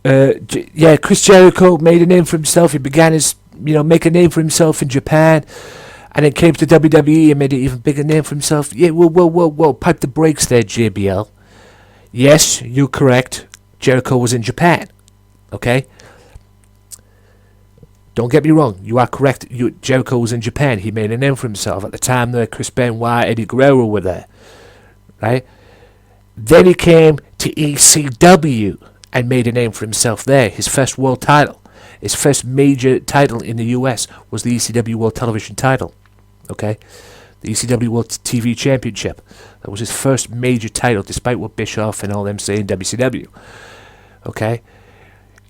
Chris Jericho made a name for himself. He began his, make a name for himself in Japan, and then came to WWE and made an even bigger name for himself. Yeah, whoa, pipe the brakes there, JBL. Yes, you're correct. Jericho was in Japan. Okay? Don't get me wrong. You are correct. Jericho was in Japan. He made a name for himself. At the time, Chris Benoit, Eddie Guerrero were there. Right? Then he came to ECW and made a name for himself there. His first world title. His first major title in the US was the ECW World Television title. Okay? The ECW World TV Championship. That was his first major title, despite what Bischoff and all them say in WCW. Okay?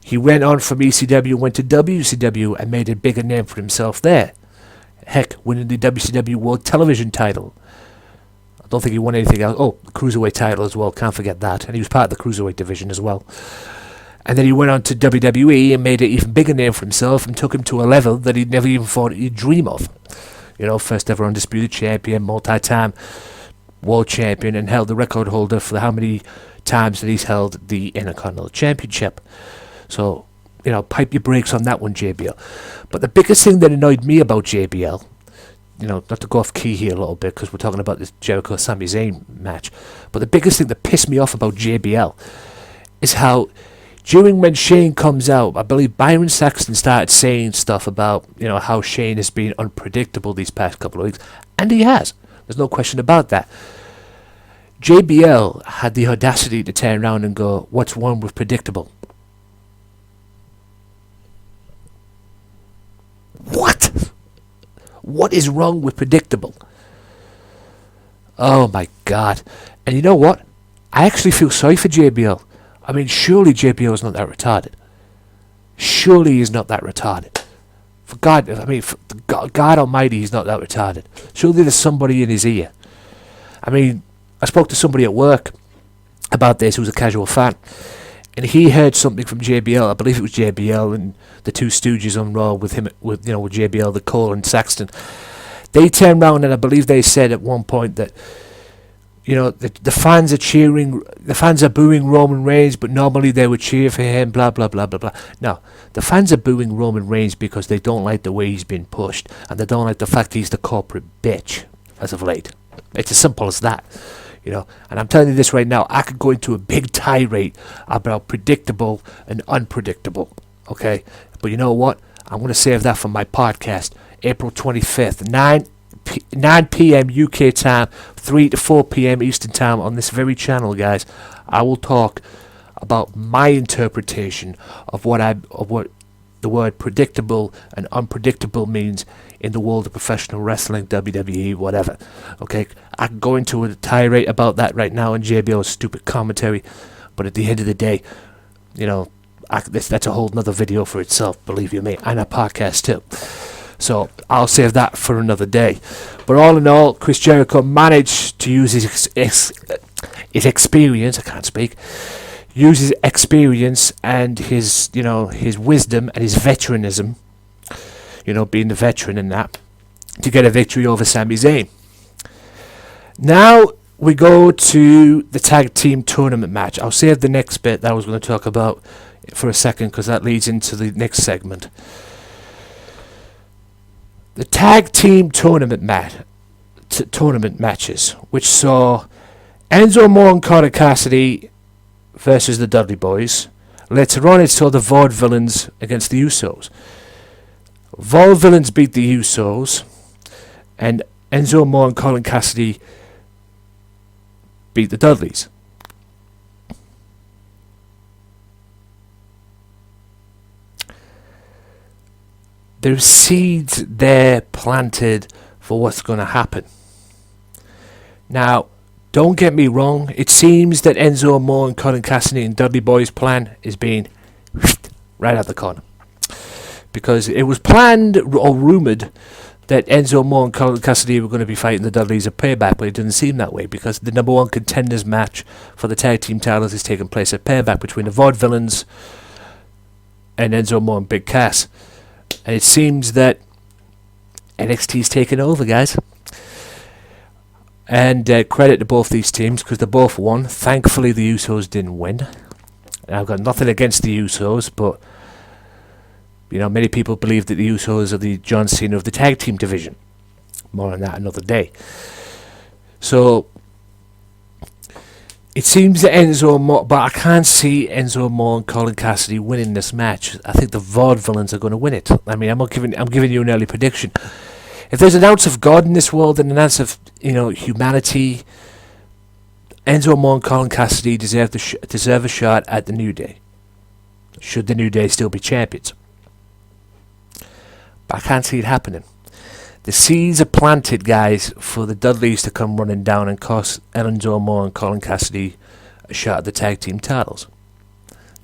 He went on from ECW, went to WCW, and made a bigger name for himself there. Heck, winning the WCW World Television title. I don't think he won anything else. Oh, the Cruiserweight title as well, can't forget that. And he was part of the Cruiserweight division as well. And then he went on to WWE and made an even bigger name for himself and took him to a level that he'd never even thought he'd dream of. You know, first ever undisputed champion, multi-time world champion, and held the record holder for how many times that he's held the Intercontinental Championship. So, you know, pipe your brakes on that one, JBL. But the biggest thing that annoyed me about JBL, you know, not to go off key here a little bit because we're talking about this Jericho-Sami Zayn match, but the biggest thing that pissed me off about JBL is how during when Shane comes out, I believe Byron Saxton started saying stuff about, you know, how Shane has been unpredictable these past couple of weeks. And he has. There's no question about that. JBL had the audacity to turn around and go, what's wrong with predictable? What? What is wrong with predictable? Oh my God. And you know what? I actually feel sorry for JBL. I mean, surely JBL is not that retarded. Surely he's not that retarded. For God, I mean, for God Almighty, he's not that retarded. Surely there's somebody in his ear. I mean, I spoke to somebody at work about this who was a casual fan, and he heard something from JBL. I believe it was JBL and the two Stooges on Raw with him, with JBL, the Cole and Saxton. They turned around and I believe they said at one point that, you know, the fans are cheering, the fans are booing Roman Reigns, but normally they would cheer for him, blah, blah, blah, blah, blah. No, the fans are booing Roman Reigns because they don't like the way he's been pushed, and they don't like the fact he's the corporate bitch as of late. It's as simple as that, you know. And I'm telling you this right now, I could go into a big tirade about predictable and unpredictable, okay? But you know what? I'm going to save that for my podcast, April 25th, 9 p.m. UK time, 3 to 4 p.m. Eastern time on this very channel, guys. I will talk about my interpretation of what the word predictable and unpredictable means in the world of professional wrestling, WWE, whatever. Okay, I can go into a tirade about that right now in JBL's stupid commentary, but at the end of the day, you know, that's a whole nother video for itself, believe you me, and a podcast too. So I'll save that for another day. But all in all, Chris Jericho managed to use his experience. I can't speak. Use his experience and his, you know, his wisdom and his veteranism, you know, being the veteran in that, to get a victory over Sami Zayn. Now we go to the tag team tournament match. I'll save the next bit that I was going to talk about for a second because that leads into the next segment. The tag team tournament matches, which saw Enzo Amore and Carter Cassidy versus the Dudley Boys. Later on, it saw the Vaudevillains against the Usos. Vaudevillains beat the Usos, and Enzo Amore and Colin Cassidy beat the Dudleys. There's seeds there planted for what's going to happen. Now, don't get me wrong, it seems that Enzo Amore and Colin Cassidy and Dudley Boy's plan is being right out the corner. Because it was planned or rumoured that Enzo Amore and Colin Cassidy were going to be fighting the Dudleys at Payback, but it didn't seem that way because the number one contenders match for the tag team titles is taking place at Payback between the Vaudevillains and Enzo Amore and Big Cass. And it seems that NXT's taken over, guys. And credit to both these teams because they both won. Thankfully, the Usos didn't win. And I've got nothing against the Usos, but you know, many people believe that the Usos are the John Cena of the tag team division. More on that another day. So it seems that Enzo Amore, but I can't see Enzo Amore and Colin Cassidy winning this match. I think the Vaudevillains are going to win it. I mean, I'm giving you an early prediction. If there's an ounce of God in this world and an ounce of humanity, Enzo Amore and Colin Cassidy deserve a shot at the New Day. Should the New Day still be champions? But I can't see it happening. The seeds are planted, guys, for the Dudleys to come running down and cost Enzo Amore and Colin Cassidy a shot at the tag team titles.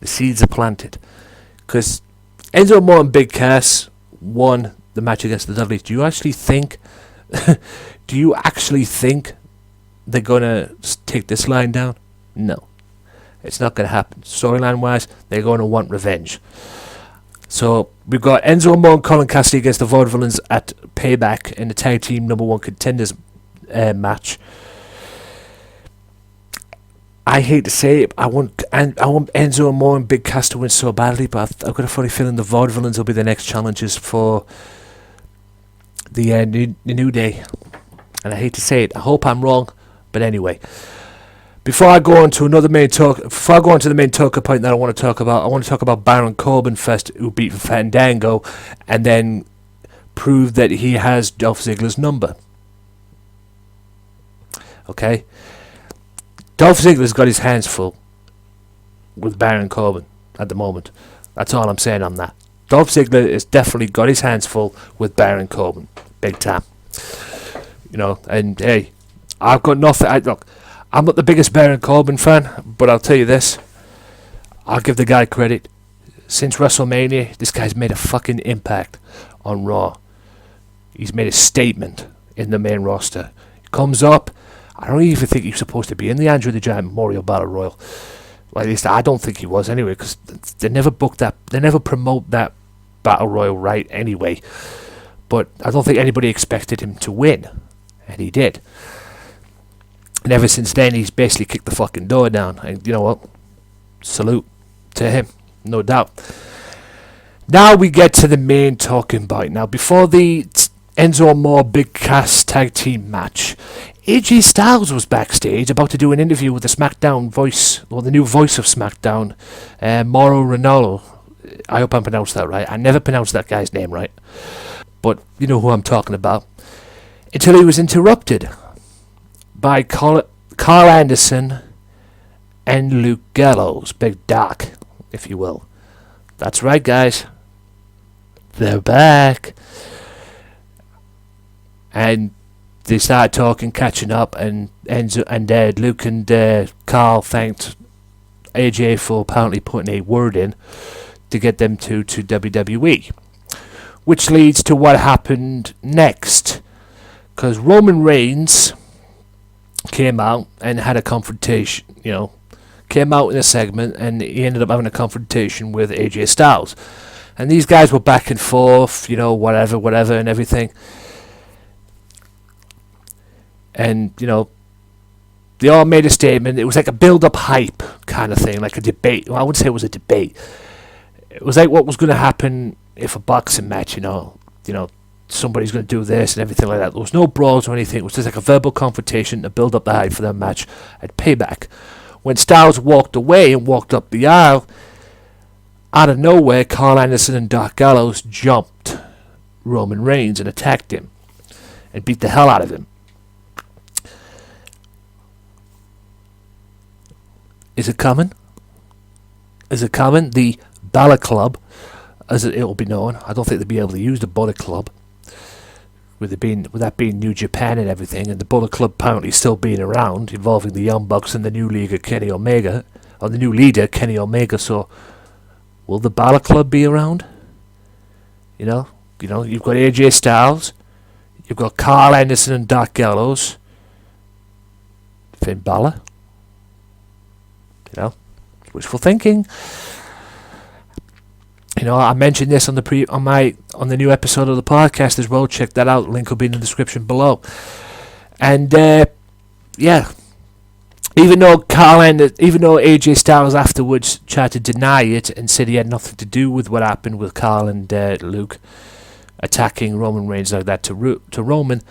The seeds are planted. Because Enzo Amore and Big Cass won the match against the Dudleys. Do you actually think they're going to take this line down? No. It's not going to happen. Storyline-wise, they're going to want revenge. So, we've got Enzo Amore and Colin Cassidy against the Vaudevillains at Payback in the Tag Team #1 Contenders match. I hate to say it, I want Enzo Amore and Big Cass to win so badly, but I've got a funny feeling the Vaudevillains will be the next challengers for the New Day. And I hate to say it, I hope I'm wrong, but anyway. Before I go on to the main talker point that I want to talk about Baron Corbin first, who beat Fandango, and then prove that he has Dolph Ziggler's number. Okay? Dolph Ziggler's got his hands full with Baron Corbin at the moment. That's all I'm saying on that. Dolph Ziggler has definitely got his hands full with Baron Corbin. Big time. And hey, I've got nothing. Look, I'm not the biggest Baron Corbin fan, but I'll tell you this. I'll give the guy credit. Since WrestleMania, this guy's made a fucking impact on Raw. He's made a statement in the main roster. He comes up. I don't even think he's supposed to be in the Andrew the Giant Memorial Battle Royal. Well, at least I don't think he was anyway, because they never book that. They never promote that Battle Royal right anyway. But I don't think anybody expected him to win. And he did. And ever since then, he's basically kicked the fucking door down. And you know what? Salute to him. No doubt. Now we get to the main talking point. Now, before the Enzo Amore Big Cass tag team match, AJ Styles was backstage about to do an interview with the SmackDown voice, or the new voice of SmackDown, Mauro Ranallo. I hope I pronounced that right. I never pronounced that guy's name right. But you know who I'm talking about. Until he was interrupted by Carl Anderson and Luke Gallows, Big Doc, if you will. That's right, guys. They're back. And they started talking, catching up, and Luke and Carl thanked AJ for apparently putting a word in to get them to WWE. Which leads to what happened next. Because Roman Reigns came out and had a confrontation, came out in a segment, and he ended up having a confrontation with AJ Styles. And these guys were back and forth, whatever, and everything. And, they all made a statement. It was like a build-up hype kind of thing, like a debate. Well, I wouldn't say it was a debate. It was like what was going to happen if a boxing match, somebody's going to do this and everything like that. There was no brawls or anything. It was just like a verbal confrontation to build up the hype for their match at Payback. When Styles walked away and walked up the aisle, out of nowhere, Carl Anderson and Doc Gallows jumped Roman Reigns and attacked him and beat the hell out of him. Is it coming? Is it coming? The Balor Club, as it will be known. I don't think they'll be able to use the Bullet Club. With that being New Japan and everything, and the Bullet Club apparently still being around, involving the Young Bucks and the new leader Kenny Omega, So, will the Balor Club be around? You've got AJ Styles, you've got Carl Anderson and Doc Gallows, Finn Balor. Wishful thinking. I mentioned this on the new episode of the podcast as well. Check that out. Link will be in the description below. And even though AJ Styles afterwards tried to deny it and said he had nothing to do with what happened with Carl and Luke attacking Roman Reigns like that to Roman,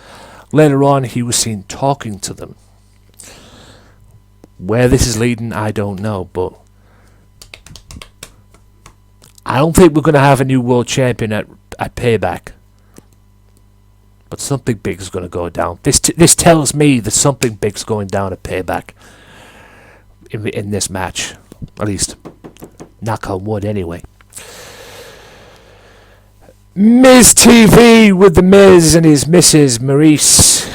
later on he was seen talking to them. Where this is leading, I don't know, but I don't think we're going to have a new world champion at Payback. But something big is going to go down. This tells me that something big's going down at Payback in this match. At least, knock on wood anyway. Miz TV with the Miz and his Mrs. Maurice,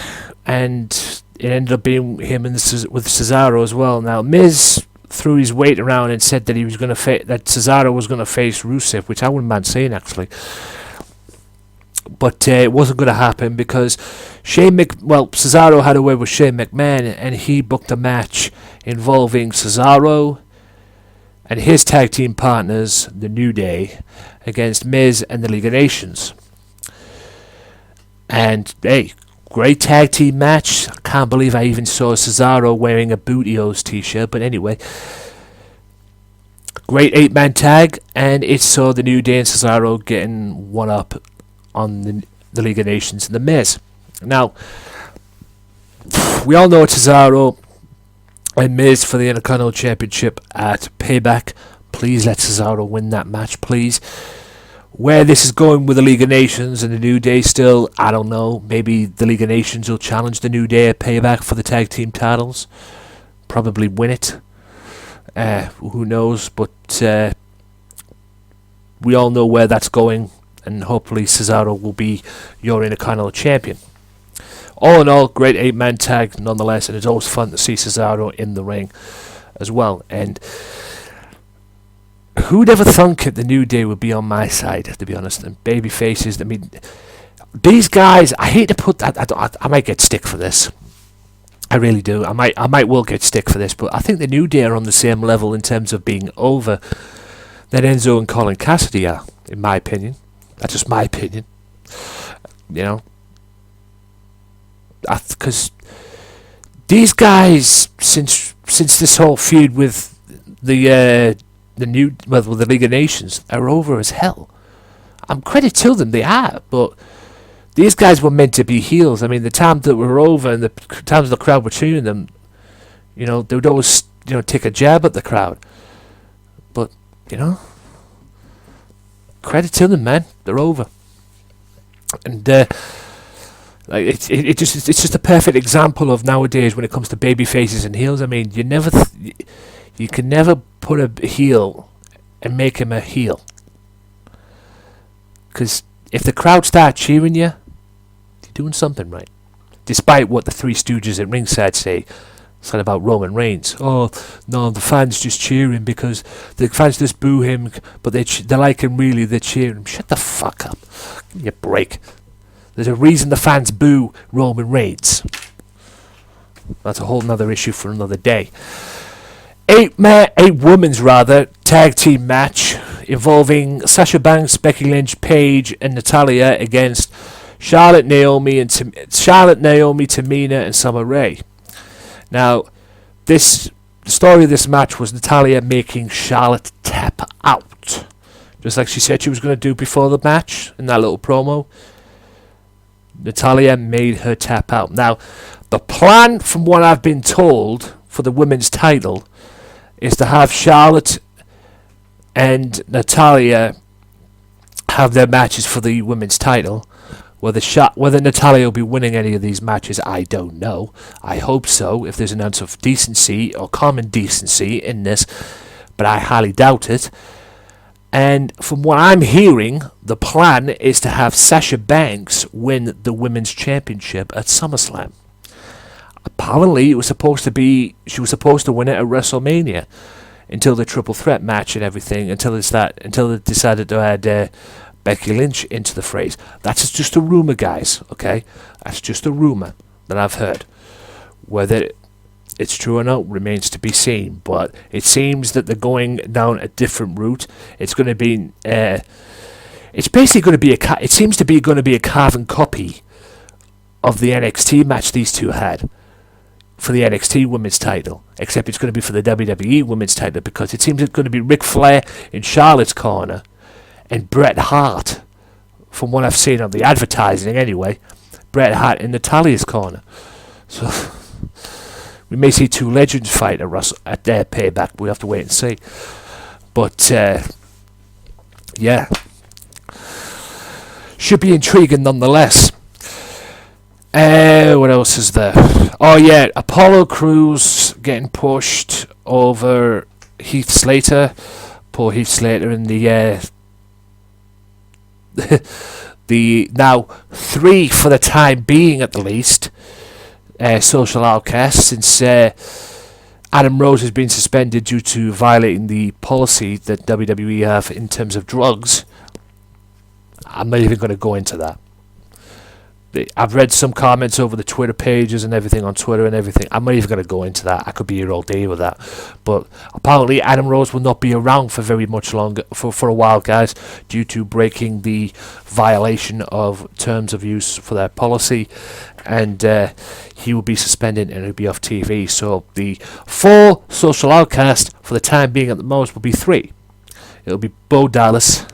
and it ended up being him and with Cesaro as well. Now Miz threw his weight around and said that he was going to that Cesaro was going to face Rusev, which I wouldn't mind saying actually. But it wasn't going to happen because Cesaro had a way with Shane McMahon, and he booked a match involving Cesaro and his tag team partners, The New Day, against Miz and the League of Nations. And hey, great tag team match. I can't believe I even saw Cesaro wearing a Booty-O's t-shirt, but anyway. Great 8-man tag, and it saw The New Day and Cesaro getting one up on the League of Nations and the Miz. Now, we all know Cesaro and Miz for the Intercontinental Championship at Payback. Please let Cesaro win that match, please. Where this is going with the League of Nations and the New Day still, I don't know. Maybe the League of Nations will challenge the New Day at Payback for the tag team titles. Probably win it. Who knows? But we all know where that's going. And hopefully Cesaro will be your Intercontinental Champion. All in all, great 8-man tag nonetheless, and it's always fun to see Cesaro in the ring as well. And who'd ever thunk the New Day would be on my side, to be honest? And baby faces, I mean, these guys, I hate to put that, I might get stick for this. I really do. I might well get stick for this, but I think the New Day are on the same level in terms of being over that Enzo and Colin Cassidy are, in my opinion. That's just my opinion, you know. Because these guys, since this whole feud with the League of Nations, are over as hell. I'm credit to them, they are, but these guys were meant to be heels. I mean, the time that were over and the times the crowd were cheering them, you know, they would always, you know, take a jab at the crowd. But you know. Credit to them, man. They're over, and like it's just a perfect example of nowadays when it comes to baby faces and heels. I mean, you can never put a heel and make him a heel, because if the crowd start cheering you, you're doing something right. Despite what the Three Stooges at ringside say. Said about Roman Reigns. Oh no, the fans just cheering because the fans just boo him, but they like him really. They cheer him. Shut the fuck up. Give me a break. There's a reason the fans boo Roman Reigns. That's a whole nother issue for another day. Eight women's tag team match involving Sasha Banks, Becky Lynch, Paige, and Natalya against Charlotte, Naomi, Tamina, and Summer Rae. Now, the story of this match was Natalya making Charlotte tap out. Just like she said she was going to do before the match in that little promo. Natalya made her tap out. Now, the plan, from what I've been told, for the women's title is to have Charlotte and Natalya have their matches for the women's title. Whether Natalya will be winning any of these matches, I don't know. I hope so, if there's an ounce of decency or common decency in this, but I highly doubt it. And from what I'm hearing, the plan is to have Sasha Banks win the Women's Championship at SummerSlam. Apparently, she was supposed to win it at WrestleMania until the triple threat match and everything, until they decided to add Becky Lynch into the phrase. That's just a rumor, guys, okay? That's just a rumor that I've heard. Whether it's true or not remains to be seen, but it seems that they're going down a different route. It's going to be, it's basically going to be it seems to be going to be a carbon copy of the NXT match these two had for the NXT Women's title, except it's going to be for the WWE Women's title, because it seems it's going to be Ric Flair in Charlotte's corner and Bret Hart, from what I've seen on the advertising anyway, Bret Hart in Natalya's corner. So We may see two legends fight at their Payback. We have to wait and see. But yeah, should be intriguing nonetheless. What else is there? Oh yeah, Apollo Crews getting pushed over Heath Slater. Poor Heath Slater in the the now 3 for the time being at the least social outcasts, since Adam Rose has been suspended due to violating the policy that WWE have in terms of drugs. I'm not even going to go into that. I've read some comments over the Twitter pages and everything on Twitter and everything. I'm not even going to go into that. I could be here all day with that. But apparently Adam Rose will not be around for very much longer, for a while, guys, due to breaking the violation of terms of use for their policy. And he will be suspended and he'll be off TV. So the 4 social outcasts for the time being at the most will be 3. It'll be Bo Dallas,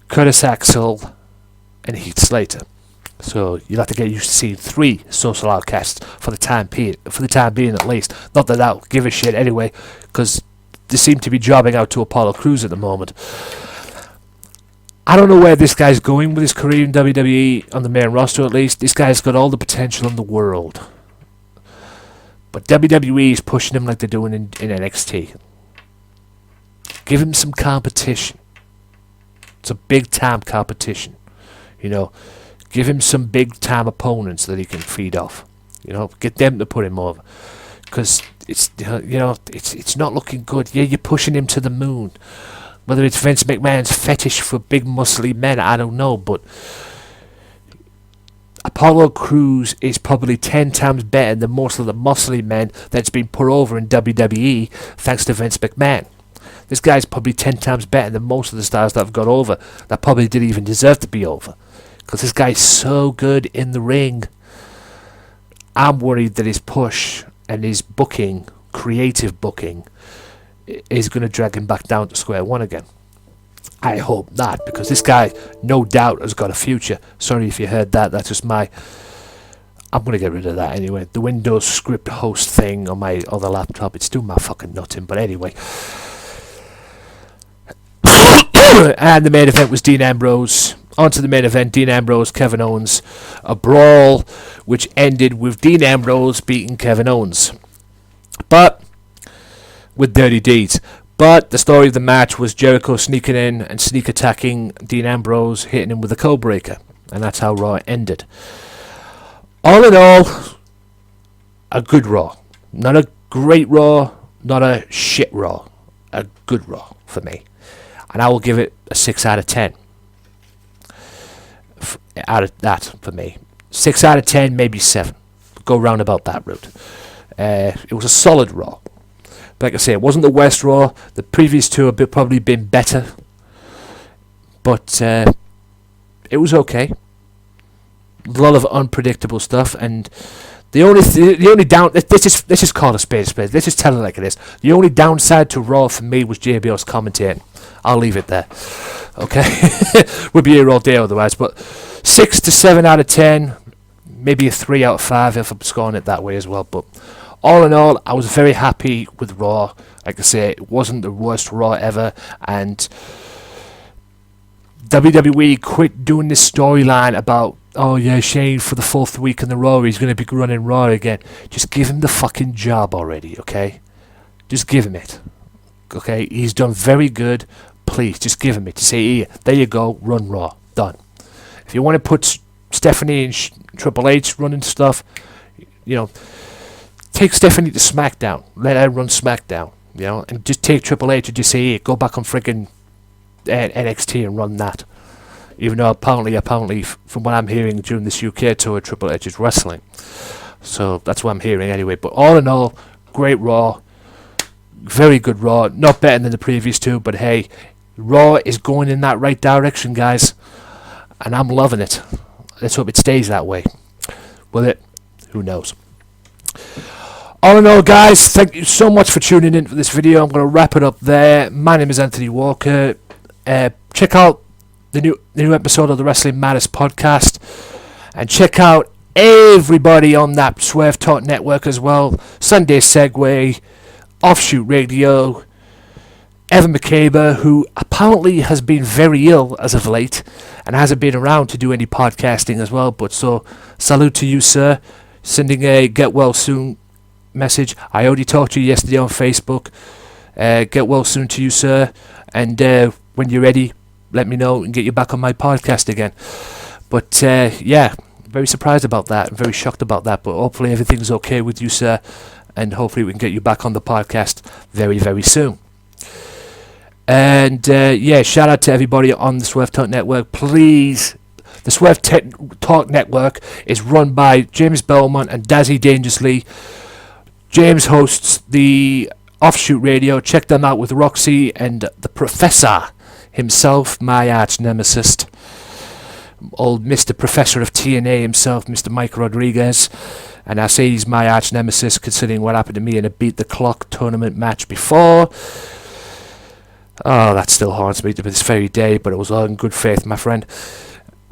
Curtis Axel, and Heath Slater. So you'll have to get used to seeing 3 social outcasts for the time being at least. Not that I'll give a shit anyway, because they seem to be jobbing out to Apollo Crews at the moment. I don't know where this guy's going with his career in WWE, on the main roster at least. This guy's got all the potential in the world. But WWE is pushing him like they're doing in NXT. Give him some competition. It's a big time competition. You know, give him some big time opponents that he can feed off. You know, get them to put him over, because it's it's not looking good. Yeah, you're pushing him to the moon. Whether it's Vince McMahon's fetish for big muscly men, I don't know, but Apollo Crews is probably 10 times better than most of the muscly men that's been put over in WWE thanks to Vince McMahon. This guy's probably 10 times better than most of the stars that have got over that probably didn't even deserve to be over. Because this guy's so good in the ring. I'm worried that his push and his booking, creative booking, is going to drag him back down to square one again. I hope not, because this guy, no doubt, has got a future. Sorry if you heard that. That's just my... I'm going to get rid of that anyway. The Windows script host thing on my other laptop, it's doing my fucking nutting. But anyway... And the main event was Dean Ambrose. On to the main event, Dean Ambrose, Kevin Owens. A brawl which ended with Dean Ambrose beating Kevin Owens. But, with dirty deeds. But the story of the match was Jericho sneaking in and sneak attacking Dean Ambrose, hitting him with a code breaker. And that's how Raw ended. All in all, a good Raw. Not a great Raw, not a shit Raw. A good Raw for me. And I will give it a 6 out of 10. Out of that for me. 6 out of 10, maybe 7. Go round about that route. It was a solid Raw. But like I say, it wasn't the West Raw. The previous 2 have probably been better. But it was okay. A lot of unpredictable stuff, and the only down. Let's just call a spade a spade. Let's just tell it like it is. The only downside to Raw for me was JBL's commentating. I'll leave it there. Okay, we'll be here all day otherwise. But 6 to 7 out of 10, maybe a 3 out of 5 if I'm scoring it that way as well. But all in all, I was very happy with Raw. Like I say, it wasn't the worst Raw ever, and WWE quit doing this storyline about, oh yeah, Shane for the 4th week in the Raw, he's going to be running Raw again. Just give him the fucking job already, okay? Just give him it. Okay, he's done very good. Please, just give him it. To say, here, there you go, run Raw. Done. If you want to put Stephanie and Triple H running stuff, you know, take Stephanie to SmackDown. Let her run SmackDown, you know, and just take Triple H and just say, here, go back on freaking NXT and run that. Even though apparently, from what I'm hearing during this UK tour, Triple H is wrestling. So that's what I'm hearing anyway. But all in all, great Raw. Very good Raw. Not better than the previous 2, but hey, Raw is going in that right direction, guys. And I'm loving it. Let's hope it stays that way. Will it? Who knows? All in all, guys, thank you so much for tuning in for this video. I'm going to wrap it up there. My name is Anthony Walker. Check out the new episode of the Wrestling Matters podcast, and check out everybody on that Swerve Talk Network as well. Sunday Segway, Offshoot Radio, Evan McCabe, who apparently has been very ill as of late and hasn't been around to do any podcasting as well. But so, salute to you, sir. Sending a get well soon message. I already talked to you yesterday on Facebook. Get well soon to you, sir. And when you're ready, let me know and get you back on my podcast again. But yeah, very surprised about that. I'm very shocked about that. But hopefully everything's okay with you, sir. And hopefully we can get you back on the podcast very, very soon. And yeah, shout out to everybody on the Swerve Talk Network. Please, the Swerve Talk Network is run by James Belmont and Dazzy Dangerously. James hosts the Offshoot Radio. Check them out with Roxy and the Professor himself, my arch nemesis. Old Mr. Professor of TNA himself, Mr. Mike Rodriguez. And I say he's my arch nemesis considering what happened to me in a Beat the Clock tournament match before. Oh, that still haunts me to this very day, but it was all in good faith, my friend.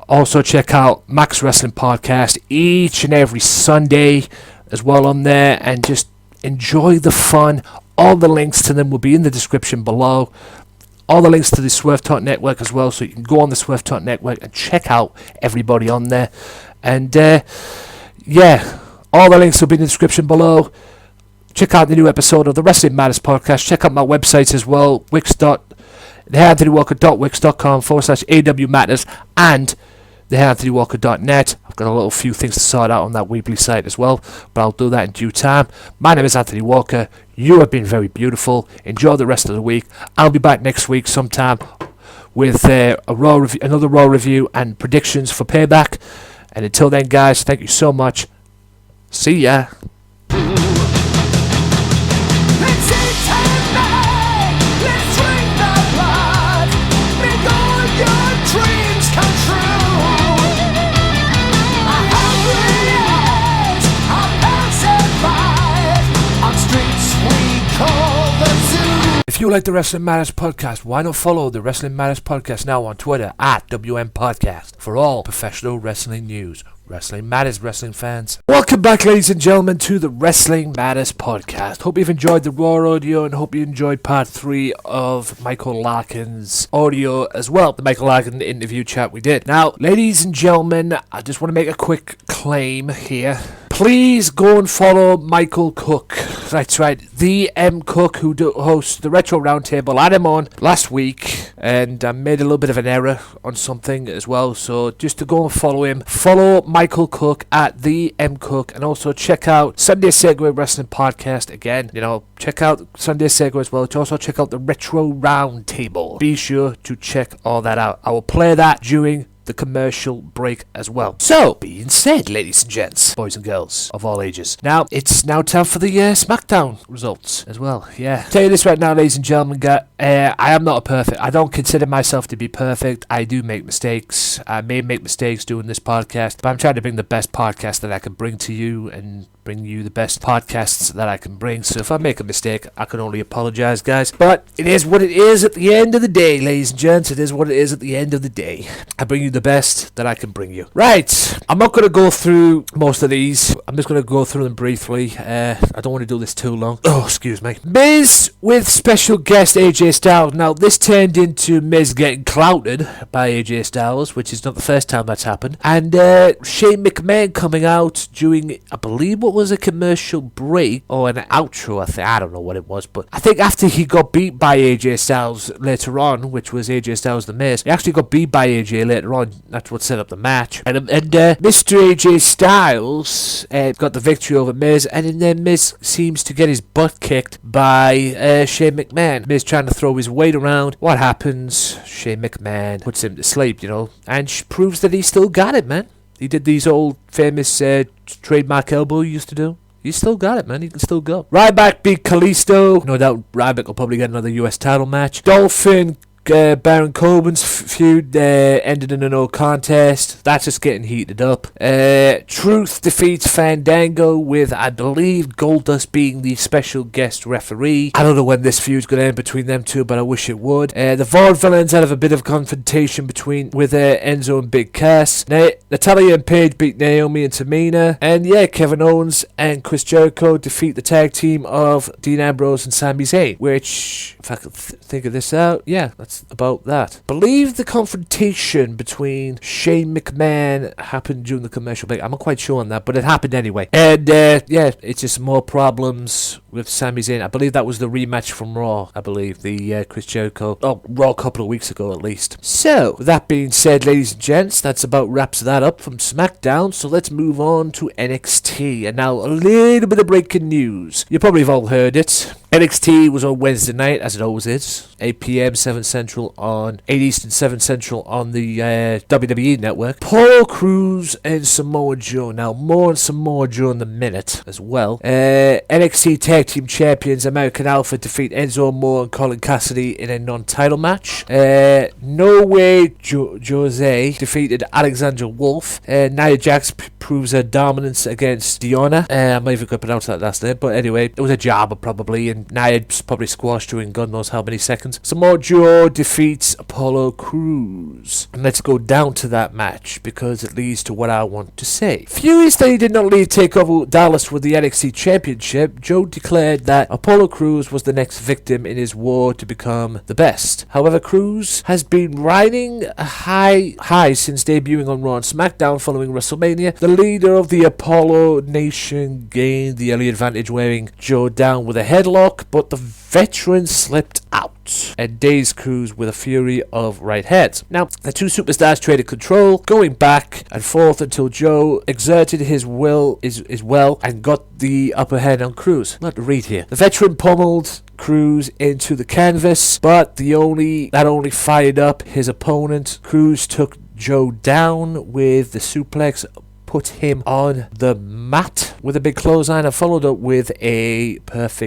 Also, check out Max Wrestling Podcast each and every Sunday as well on there, and just enjoy the fun. All the links to them will be in the description below. All the links to the Swerve Talk Network as well, so you can go on the Swerve Talk Network and check out everybody on there. And yeah, all the links will be in the description below. Check out the new episode of the Wrestling Matters podcast. Check out my websites as well, theanthonywalker.wix.com/AW Matters and theanthonywalker.net. I've got a little few things to sort out on that Weebly site as well, but I'll do that in due time. My name is Anthony Walker. You have been very beautiful. Enjoy the rest of the week. I'll be back next week sometime with another Raw review and predictions for Payback. And until then, guys, thank you so much. See ya. If you like the Wrestling Matters Podcast, why not follow the Wrestling Matters Podcast now on Twitter @WM Podcast for all professional wrestling news. Wrestling Matters, wrestling fans. Welcome back, ladies and gentlemen, to the Wrestling Matters Podcast. Hope you've enjoyed the Raw audio and hope you enjoyed part 3 of Michael Larkin's audio as well. The Michael Larkin interview chat we did. Now, ladies and gentlemen, I just want to make a quick claim here. Please go and follow Michael Cook. That's right, the M. Cook, who hosts the Retro Roundtable. I had him on last week, and I made a little bit of an error on something as well. So just to go and follow him, follow Michael Cook @the M. Cook, and also check out Sunday Segway Wrestling Podcast. Again, check out Sunday Segway as well. Also check out the Retro Roundtable. Be sure to check all that out. I will play that during the commercial break as well. So, being said, ladies and gents, boys and girls of all ages, now it's now time for the Smackdown results as well. Yeah, tell you this right now, ladies and gentlemen, I am not perfect. I don't consider myself to be perfect. I do make mistakes. I may make mistakes doing this podcast, but I'm trying to bring the best podcast that I can bring to you and bring you the best podcasts that I can bring. So if I make a mistake, I can only apologize, guys. But it is what it is at the end of the day, ladies and gents. It is what it is at the end of the day. I bring you the best that I can bring you. Right, I'm not going to go through most of these. I'm just going to go through them briefly. I don't want to do this too long. Oh, excuse me. Miz with special guest AJ Styles. Now, this turned into Miz getting clouted by AJ Styles, which is not the first time that's happened. And Shane McMahon coming out during, I believe, what was a commercial break or an outro. I don't know what it was, but I think after he got beat by AJ Styles later on, which was AJ Styles the Miz, he actually got beat by AJ later on. That's what set up the match. And Mr. AJ Styles got the victory over Miz, and then Miz seems to get his butt kicked by Shane McMahon. Miz trying to throw his weight around. What happens? Shane McMahon puts him to sleep, and proves that he still got it, man. He did these old famous trademark elbow he used to do. He still got it, man. He can still go. Ryback beat Kalisto. No doubt Ryback will probably get another US title match. Dolphin Baron Corbin's feud ended in a no contest. That's just getting heated up. Truth defeats Fandango with, I believe, Goldust being the special guest referee. I don't know when this feud's going to end between them two, but I wish it would. The Vaudevillains out of a bit of confrontation with Enzo and Big Cass. Natalia and Paige beat Naomi and Tamina. And yeah, Kevin Owens and Chris Jericho defeat the tag team of Dean Ambrose and Sami Zayn. Which, if I could think of this out, yeah, that's about that. Believe the confrontation between Shane McMahon happened during the commercial break. I'm not quite sure on that, but it happened anyway. And yeah, it's just more problems with Sami Zayn. I believe that was the rematch from Raw. I believe the Chris Jericho, Raw a couple of weeks ago at least. So, with that being said, ladies and gents, that's about wraps that up from SmackDown. So let's move on to NXT. And now a little bit of breaking news. You probably have all heard it. NXT was on Wednesday night, as it always is. 8 p.m. 7 Central on 8 Eastern, 7 Central on the WWE Network. Apollo Crews and Samoa Joe. Now, more on Samoa Joe in a minute as well. NXT Tag Team Champions American Alpha defeat Enzo Amore and Colin Cassidy in a non-title match. No Way Jose defeated Alexander Wolf. Nia Jax proves her dominance against Diona. I'm not even going to pronounce that last name, but anyway, it was a jobber probably, and Nia's probably squashed her in God knows how many seconds. Samoa Joe defeats Apollo Crews. And let's go down to that match, because it leads to what I want to say. Furious that he did not leave TakeOver Dallas with the NXT Championship, Joe declared that Apollo Crews was the next victim in his war to become the best. However, Crews has been riding a high since debuting on Raw and SmackDown following WrestleMania. The leader of the Apollo Nation gained the early advantage, wearing Joe down with a headlock, but the veteran slipped out and dazed Crews with a fury of right heads. Now, the two superstars traded control, going back and forth until Joe exerted his will and got the upper hand on Crews. Let me read here. The veteran pummeled Crews into the canvas, but that only fired up his opponent. Crews took Joe down with the suplex, put him on the mat with a big clothesline, and followed up with a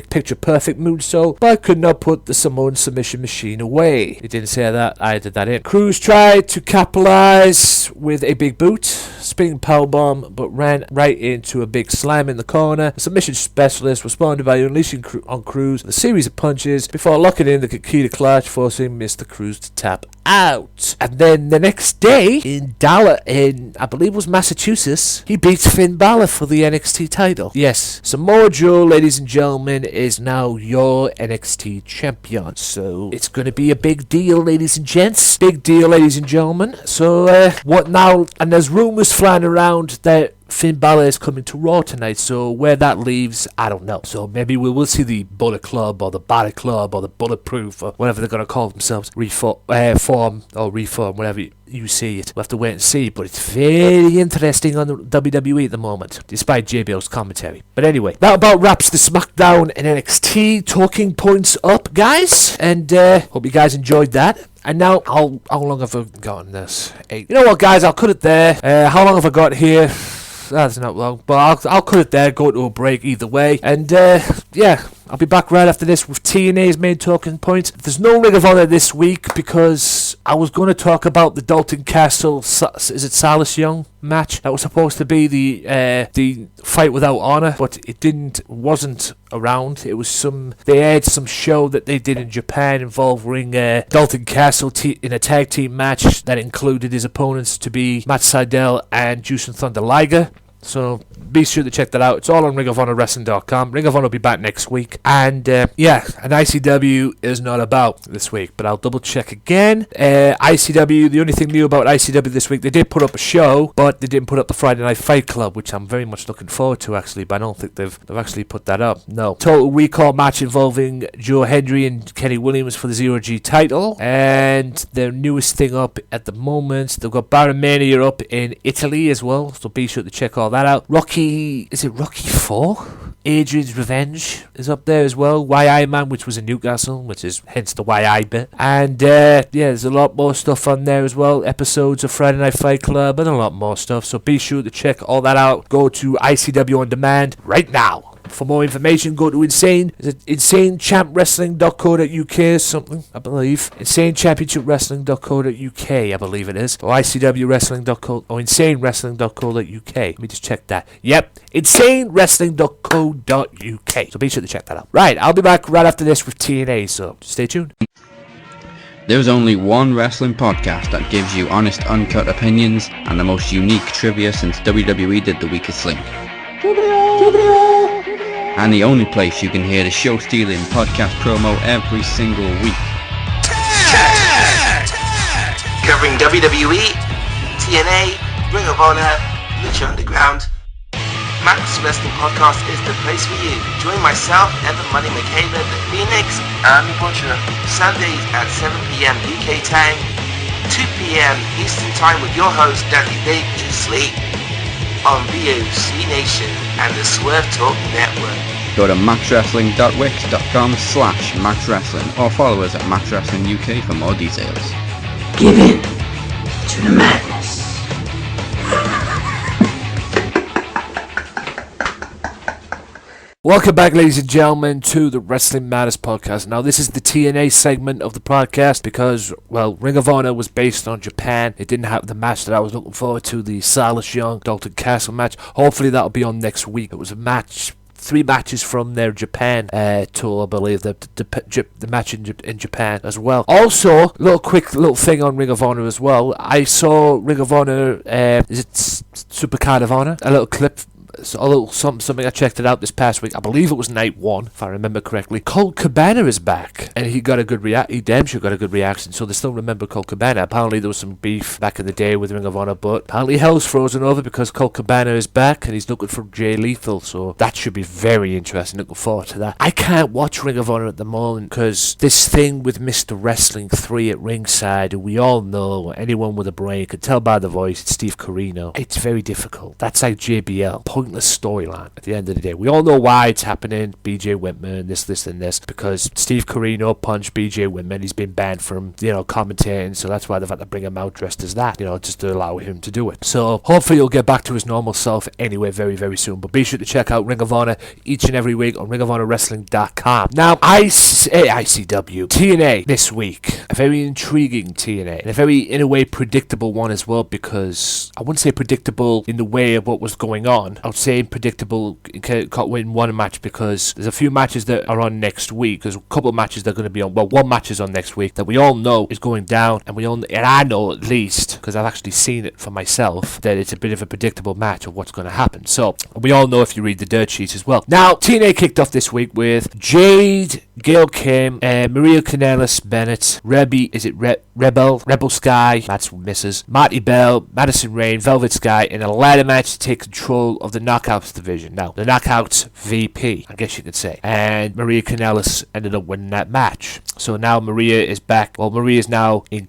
picture perfect moonsault, but could not put the Samoan submission machine away. He didn't say that, I added that in. Crews tried to capitalize with a big boot, spinning powerbomb, but ran right into a big slam in the corner. The submission specialist responded by unleashing on Crews with a series of punches before locking in the Kikita clutch, forcing Mr. Crews to tap out. And then the next day in Dallas, I believe it was Massachusetts, he beats Finn Balor for the NXT title. Yes, Samoa Joe, ladies and gentlemen, is now your NXT champion. So it's going to be a big deal, ladies and gents. Big deal, ladies and gentlemen. So what now? And there's rumors flying around that Finn Balor is coming to Raw tonight, so where that leaves, I don't know. So maybe we will see the Bullet Club or the Balor Club or the Bulletproof or whatever they're going to call themselves, reform, whatever you see it. We'll have to wait and see, but it's very interesting on the WWE at the moment, despite JBL's commentary. But anyway, that about wraps the SmackDown and NXT talking points up, guys, and hope you guys enjoyed that. And now, how long have I got on this? 8. You know what, guys, I'll cut it there. How long have I got here? That's not long, but I'll cut it there, go to a break either way. And, yeah, I'll be back right after this with TNA's main talking points. There's no Ring of Honor this week because I was going to talk about the Dalton Castle, is it Silas Young match? That was supposed to be the fight without honor, but it wasn't around. It was they had some show that they did in Japan involving Dalton Castle in a tag team match that included his opponents to be Matt Sydal and Juice and Thunder Liger. So be sure to check that out. It's all on ringofhonorwrestling.com. Ring of Honor will be back next week. And yeah, an ICW is not about this week, but I'll double check again. ICW, the only thing new about ICW this week, they did put up a show, but they didn't put up the Friday Night Fight Club, which I'm very much looking forward to actually, but I don't think they've actually put that up. No. Total Recall match involving Joe Hendry and Kenny Williams for the Zero G title. And their newest thing up at the moment, they've got Baron Mania up in Italy as well, so be sure to check all that out. Is it Rocky 4? Adrian's Revenge is up there as well. YI Man, which was in Newcastle, which is hence the YI bit. And yeah, there's a lot more stuff on there as well. Episodes of Friday Night Fight Club and a lot more stuff. So be sure to check all that out. Go to ICW On Demand right now. For more information, go to insanechampwrestling.co.uk or something, I believe. Insanechampionshipwrestling.co.uk, I believe it is. Or ICWwrestling.co or insanewrestling.co.uk. Let me just check that. Yep, insanewrestling.co.uk. So be sure to check that out. Right, I'll be back right after this with TNA, so stay tuned. There's only one wrestling podcast that gives you honest, uncut opinions and the most unique trivia since WWE did The Weakest Link. And the only place you can hear the show-stealing podcast promo every single week. Covering WWE, TNA, Ring of Honor, Lucha Underground. Max Wrestling Podcast is the place for you. Join myself, Evan Money Michaela, the Phoenix, and the Butcher. Sundays at 7 p.m. UK time, 2 p.m. Eastern time with your host, Daddy Big Sleep, on VOC Nation and the Swerve Talk Network. Go to maxwrestling.wix.com/maxwrestling or follow us at maxwrestlinguk for more details. Give in to the madness. Welcome back, ladies and gentlemen, to the Wrestling Matters podcast. Now, this is the TNA segment of the podcast because, well, Ring of Honor was based on Japan. It didn't have the match that I was looking forward to, the Silas Young, Dalton Castle match. Hopefully, that'll be on next week. It was a match, 3 matches from their Japan tour, I believe, the match in Japan as well. Also, quick little thing on Ring of Honor as well. I saw Ring of Honor, is it Supercard of Honor? A little clip. So a little something I checked it out this past week. I believe it was night 1, if I remember correctly. Colt Cabana is back, and he got a good he damn sure got a good reaction. So they still remember Colt Cabana. Apparently there was some beef back in the day with Ring of Honor, but apparently hell's frozen over because Colt Cabana is back and he's looking for Jay Lethal. So that should be very interesting. Looking forward to that. I can't watch Ring of Honor at the moment because this thing with Mr. Wrestling 3 at ringside, we all know, anyone with a brain could tell by the voice, it's Steve Corino. It's very difficult. That's like JBL. Pointless storyline at the end of the day. We all know why it's happening. BJ Whitman, this, and this, because Steve Corino punched BJ Whitman. He's been banned from, commentating, so that's why they've had to bring him out dressed as that, just to allow him to do it. So hopefully he'll get back to his normal self anyway very, very soon. But be sure to check out Ring of Honor each and every week on ringofhonorwrestling.com. Now, ICW, TNA this week. A very intriguing TNA. And a very, in a way, predictable one as well, because I wouldn't say predictable in the way of what was going on. I would say predictable in one match because there's a few matches that are on next week. There's a couple of matches that are going to be on. Well, one match is on next week that we all know is going down, and I know at least because I've actually seen it for myself that it's a bit of a predictable match of what's going to happen. So we all know if you read the dirt sheets as well. Now TNA kicked off this week with Jade, Gail Kim, Maria Kanellis Bennett, Rebel Sky, that's Mrs. Marty Bell, Madison Rain, Velvet Sky in a ladder match to take control of the Knockouts division. Now, the Knockouts VP, I guess you could say. And Maria Kanellis ended up winning that match. So now Maria is back. Well, Maria is now in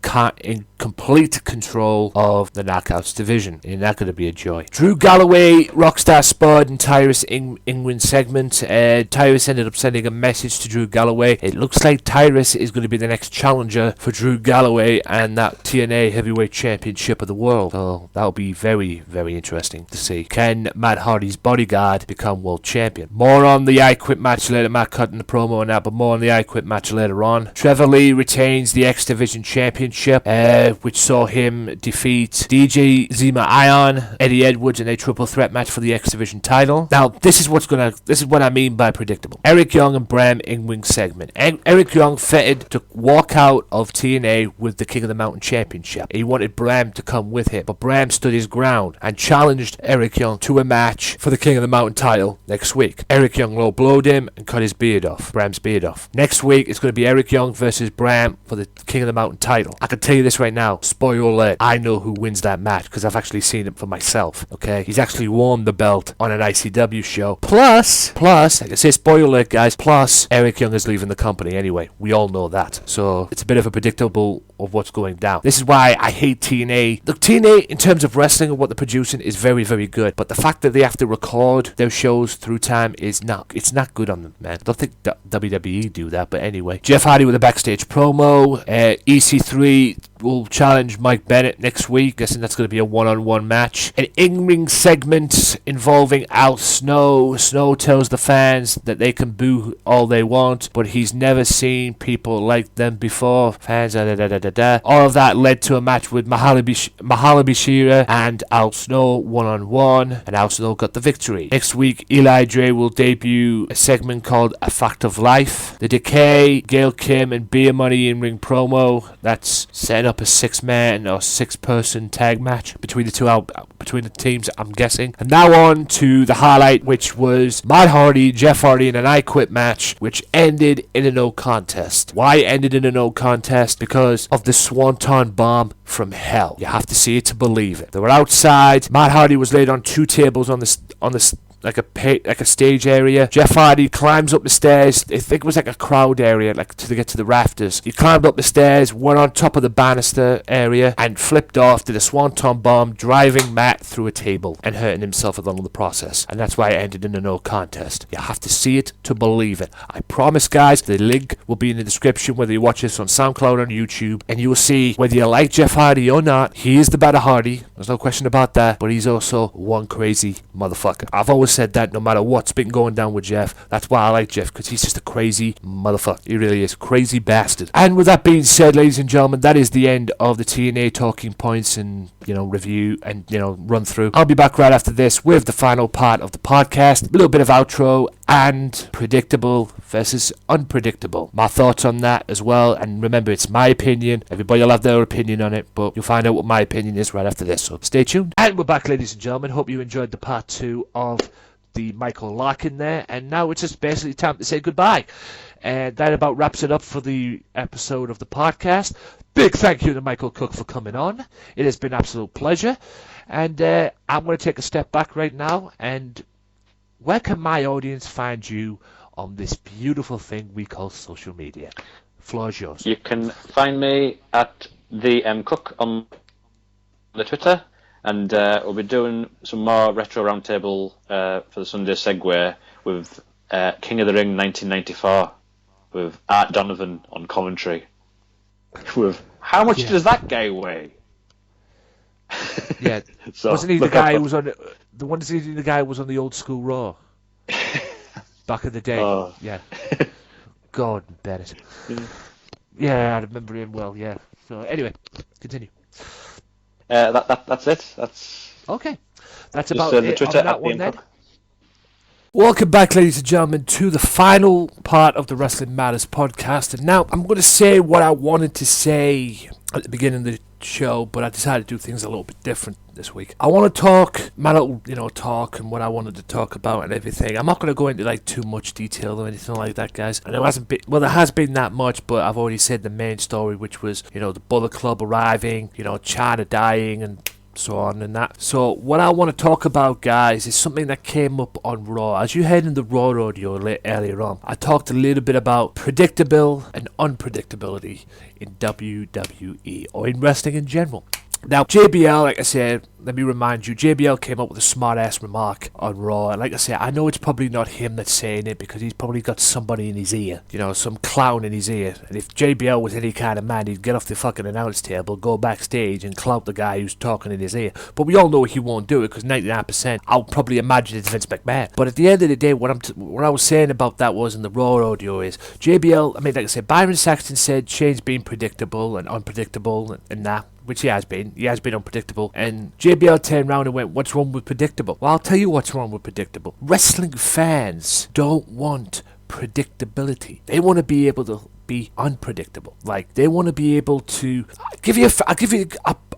complete control of the Knockouts division. And that's going to be a joy. Drew Galloway, Rockstar Spud, and Tyrus Ingwin segment. Tyrus ended up sending a message to Drew Galloway. It looks like Tyrus is going to be the next challenger for Drew Galloway and that TNA Heavyweight Championship of the world. So that'll be very, very interesting to see. Can Matt Hardy's bodyguard become world champion? More on the I Quit match later. Matt cutting the promo on that, but more on the I Quit match later on. Trevor Lee retains the X Division Championship, which saw him defeat DJ Zema Ion, Eddie Edwards in a triple threat match for the X Division title. Now, this is what I mean by predictable. Eric Young and Bram Ingwing segment. Eric Young fetted to walk out of TNA with the King of the Mountain Championship. He wanted Bram to come with him, but Bram stood his ground and challenged Eric Young to a match for the King of the Mountain title next week. Eric Young low blowed him and cut his beard off, Bram's beard off. Next week, it's going to be Eric Young versus Bram for the King of the Mountain title. I can tell you this right now, spoiler alert, I know who wins that match because I've actually seen it for myself, okay? He's actually worn the belt on an ICW show. Plus, like I say, spoiler alert, guys, plus Eric Young is leaving the company anyway. We all know that. So it's a bit of a predictable of what's going down. This is why I hate TNA. Look, TNA, in terms of wrestling and what they're producing, is very, very good. But the fact that they have to record their shows through time is not good on them, man. I don't think WWE do that, but anyway. Jeff Hardy with a backstage promo. EC3 will challenge Mike Bennett next week. Guessing that's going to be a one-on-one match. An in-ring segment involving Al Snow. Snow tells the fans that they can boo all they want, but he's never seen people like them before. Fans, All of that led to a match with Mahalabi Shira and Al Snow one-on-one, and Al Snow got the victory. Next week, Eli Dre will debut a segment called A Fact of Life. The Decay, Gail Kim, and Beer Money in-ring promo. That's setting up a 6-man or 6-person tag match between the teams, I'm guessing. And now on to the highlight, which was Matt Hardy, Jeff Hardy in an I Quit match, which ended in a no contest. Why ended in a no contest? Because of the Swanton Bomb from hell. You have to see it to believe it. They were outside. Matt Hardy was laid on 2 tables on the like a stage area. Jeff Hardy climbs up the stairs. I think it was like a crowd area, like to get to the rafters. He climbed up the stairs, went on top of the banister area, and flipped off to the Swanton Bomb, driving Matt through a table and hurting himself along the process. And that's why it ended in a no contest. You have to see it to believe it. I promise, guys, the link will be in the description, whether you watch this on SoundCloud or on YouTube, and you will see whether you like Jeff Hardy or not. He is the better Hardy. There's no question about that. But he's also one crazy motherfucker. I've always said that no matter what's been going down with Jeff. That's why I like Jeff, because he's just a crazy motherfucker. He really is. Crazy bastard. And with that being said, ladies and gentlemen, that is the end of the TNA talking points and, review and, run through. I'll be back right after this with the final part of the podcast. A little bit of outro and predictable versus unpredictable. My thoughts on that as well. And remember, it's my opinion. Everybody will have their opinion on it, but you'll find out what my opinion is right after this. So stay tuned. And we're back, ladies and gentlemen. Hope you enjoyed the part 2 of the Michael Larkin there, and now it's just basically time to say goodbye. And that about wraps it up for the episode of the podcast. Big thank you to Michael Cook for coming on. It has been an absolute pleasure. And I'm going to take a step back right now. And where can my audience find you on this beautiful thing we call social media? Floor is yours. You can find me at the Cook on the Twitter. And we'll be doing some more retro roundtable for the Sunday segue with King of the Ring 1994 with Art Donovan on commentary. With how much does that guy weigh? Yeah, so, wasn't he the guy who was on the one? The guy who was on the old school Raw back in the day. Oh. Yeah, Gordon Bennett. Yeah, I remember him well. Yeah. So anyway, continue. That's it. That's okay. That's about it Twitter on that one then. Cook. Welcome back, ladies and gentlemen, to the final part of the Wrestling Matters podcast. And now I'm going to say what I wanted to say at the beginning of the show, but I decided to do things a little bit different this week. I want to talk my little, talk and what I wanted to talk about and everything. I'm not going to go into like too much detail or anything like that, guys. And there has been that much, but I've already said the main story, which was, the Bullet Club arriving, Chyna dying and so on and that. So what I want to talk about, guys, is something that came up on Raw. As you heard in the Raw audio earlier on, I talked a little bit about predictable and unpredictability in WWE or in wrestling in general. Now, JBL, like I said, let me remind you, JBL came up with a smart-ass remark on Raw. And like I said, I know it's probably not him that's saying it because he's probably got somebody in his ear. Some clown in his ear. And if JBL was any kind of man, he'd get off the fucking announce table, go backstage and clout the guy who's talking in his ear. But we all know he won't do it because 99%, I'll probably imagine it's Vince McMahon. But at the end of the day, what I was saying about that was in the Raw audio is, JBL, like I said, Byron Saxton said Shane's been predictable and unpredictable and that. Which he has been. He has been unpredictable. And JBL turned around and went, what's wrong with predictable? Well, I'll tell you what's wrong with predictable. Wrestling fans don't want predictability. They want to be able to be unpredictable. Like, they want to be able to... I'll give you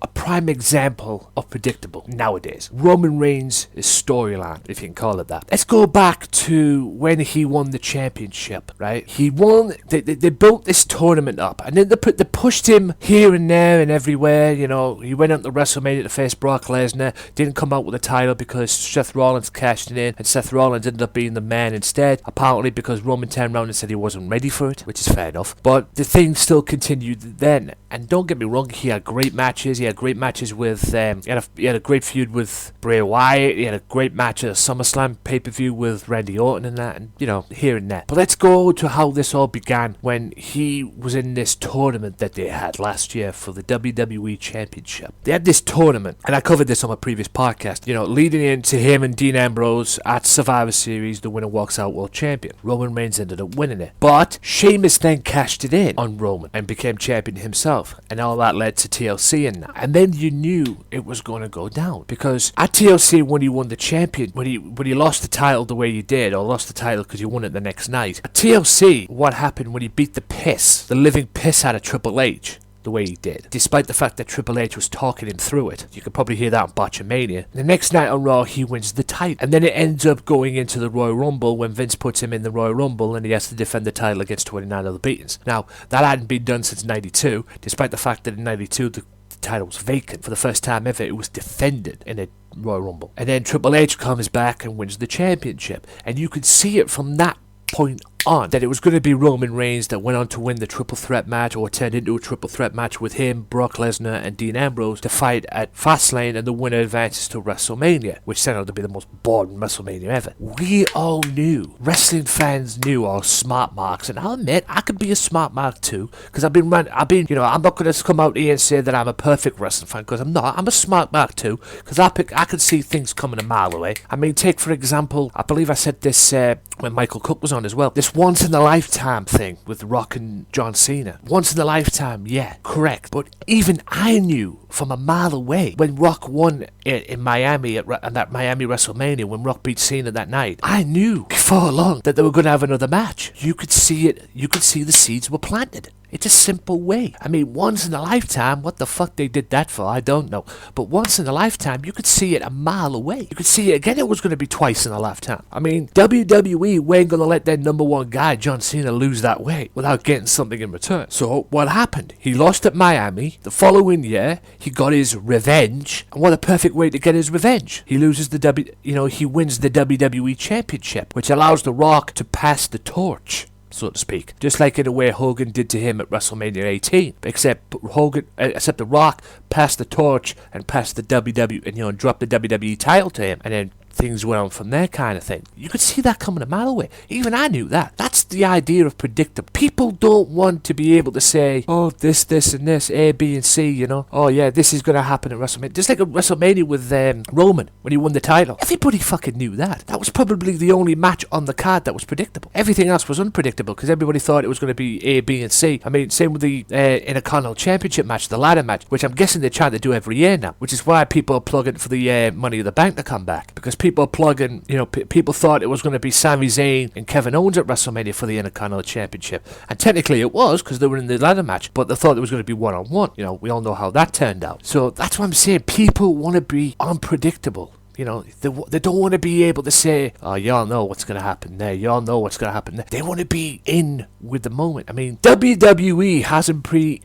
a prime example of predictable nowadays. Roman Reigns' storyline, if you can call it that. Let's go back to when he won the championship, right? He won... They built this tournament up, and then they pushed him here and there and everywhere, He went out to WrestleMania to face Brock Lesnar, didn't come out with a title because Seth Rollins cashed it in, and Seth Rollins ended up being the man instead, apparently because Roman turned around and said he wasn't ready for it, which is fair enough. off, but the thing still continued then. And don't get me wrong, he had great matches. He had great matches with, he had a great feud with Bray Wyatt. He had a great match at a SummerSlam pay-per-view with Randy Orton and that, and, here and there. But let's go to how this all began when he was in this tournament that they had last year for the WWE Championship. They had this tournament, and I covered this on my previous podcast, leading into him and Dean Ambrose at Survivor Series, the winner walks out world champion. Roman Reigns ended up winning it. But Sheamus then cashed it in on Roman and became champion himself. And all that led to TLC and that. And then you knew it was going to go down. Because at TLC, when he won the champion, when he lost the title the way he did, or lost the title because he won it the next night, at TLC, what happened when he beat the living piss out of Triple H? The way he did, despite the fact that Triple H was talking him through it. You could probably hear that on Botchamania. The next night on Raw, he wins the title, and then it ends up going into the Royal Rumble when Vince puts him in the Royal Rumble and he has to defend the title against 29 other beatings. Now, that hadn't been done since 92, despite the fact that in 92 the title was vacant. For the first time ever, it was defended in a Royal Rumble. And then Triple H comes back and wins the championship, and you could see it from that point on that it was going to be Roman Reigns that went on to win the triple threat match, or turned into a triple threat match with him, Brock Lesnar and Dean Ambrose to fight at Fastlane, and the winner advances to WrestleMania, which turned out to be the most boring WrestleMania ever. We all knew, wrestling fans knew our smart marks, and I'll admit I could be a smart mark too, because I'm not going to come out here and say that I'm a perfect wrestling fan, because I'm not. I'm a smart mark too, because I can see things coming a mile away. I mean, take for example, I believe I said this when Michael Cook was on as well, this once in a lifetime thing with Rock and John Cena. Once in a lifetime, yeah, correct. But even I knew from a mile away when Rock won in Miami at that Miami WrestleMania, when Rock beat Cena that night, I knew before long that they were going to have another match. You could see it. You could see the seeds were planted. It's a simple way. I mean, once in a lifetime, what the fuck they did that for, I don't know. But once in a lifetime, you could see it a mile away. You could see it again, it was going to be twice in a lifetime. I mean, WWE weren't going to let their number one guy, John Cena, lose that way without getting something in return. So, what happened? He lost at Miami. The following year, he got his revenge. And what a perfect way to get his revenge. He loses he wins the WWE Championship, which allows The Rock to pass the torch, so to speak. Just like in a way Hogan did to him at WrestleMania 18. Except The Rock passed the torch and passed the WWE, and dropped the WWE title to him, and then things went on from there, kind of thing. You could see that coming a mile away. Even I knew that. That's the idea of predictable. People don't want to be able to say, oh, this, and this, A, B, and C, Oh, yeah, this is going to happen at WrestleMania. Just like at WrestleMania with Roman, when he won the title. Everybody fucking knew that. That was probably the only match on the card that was predictable. Everything else was unpredictable, because everybody thought it was going to be A, B, and C. I mean, same with the Intercontinental Championship match, the ladder match, which I'm guessing they're trying to do every year now, which is why people are plugging for the Money in the Bank to come back, because people plugging, people thought it was going to be Sami Zayn and Kevin Owens at WrestleMania for the Intercontinental Championship. And technically it was, because they were in the ladder match, but they thought it was going to be one-on-one. We all know how that turned out. So that's what I'm saying. People want to be unpredictable. They don't want to be able to say, oh, y'all know what's going to happen there. Y'all know what's going to happen there. They want to be in with the moment. I mean, WWE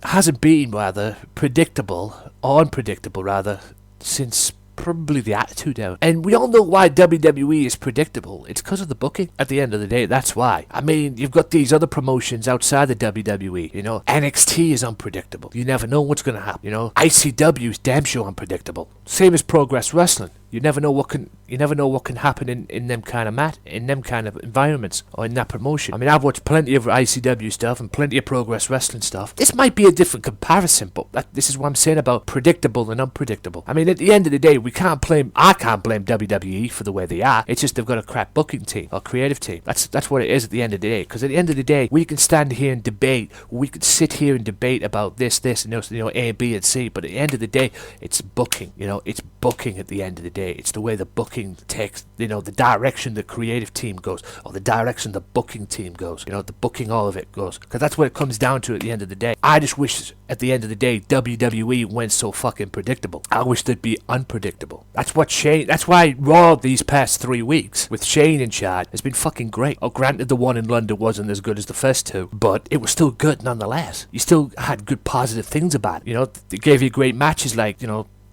hasn't been predictable, or unpredictable rather, since probably the Attitude Era. And we all know why WWE is predictable. It's because of the booking. At the end of the day, that's why. I mean, you've got these other promotions outside the WWE. NXT is unpredictable. You never know what's going to happen. ICW is damn sure unpredictable. Same as Progress Wrestling. You never know what can happen in them kind of environments, or in that promotion. I mean, I've watched plenty of ICW stuff and plenty of Progress Wrestling stuff. This might be a different comparison, but this is what I'm saying about predictable and unpredictable. I mean, at the end of the day, I can't blame WWE for the way they are. It's just they've got a crap booking team or creative team. That's what it is at the end of the day. Because at the end of the day, we can stand here and debate. We could sit here and debate about this, and A, B, and C. But at the end of the day, it's booking. It's booking at the end of the day. It's the way the booking takes, the direction the creative team goes, or the direction the booking team goes, the booking, all of it goes. Because that's what it comes down to at the end of the day. I just wish at the end of the day WWE went so fucking predictable. I wish they'd be unpredictable. That's why Raw these past 3 weeks with Shane in charge has been fucking great. Oh, granted the one in London wasn't as good as the first two, but it was still good nonetheless. You still had good positive things about it. They gave you great matches like,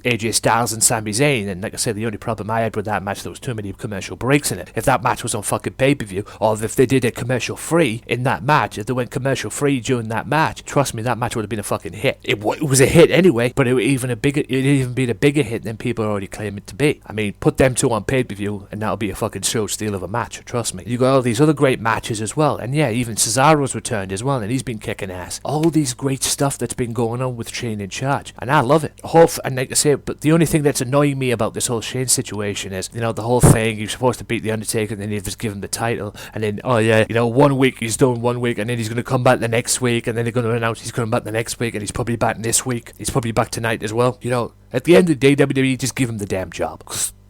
AJ Styles and Sami Zayn, and like I said, the only problem I had with that match, there was too many commercial breaks in it. If that match was on fucking pay-per-view, or if they did it commercial-free in that match, if they went commercial-free during that match, trust me, that match would have been a fucking hit. It was a hit anyway, but it would even be a bigger hit than people already claim it to be. I mean, put them two on pay-per-view, and that'll be a fucking show steal of a match, trust me. You got all these other great matches as well, and yeah, even Cesaro's returned as well, and he's been kicking ass. All these great stuff that's been going on with Shane in charge, and I love it. And like I say, but the only thing that's annoying me about this whole Shane situation is, you know, the whole thing, you're supposed to beat The Undertaker, and then you just give him the title, and then, oh yeah, you know, 1 week he's done 1 week, and then he's going to come back the next week, and then they're going to announce he's coming back the next week, and he's probably back this week, he's probably back tonight as well. You know, at the end of the day, WWE, just give him the damn job.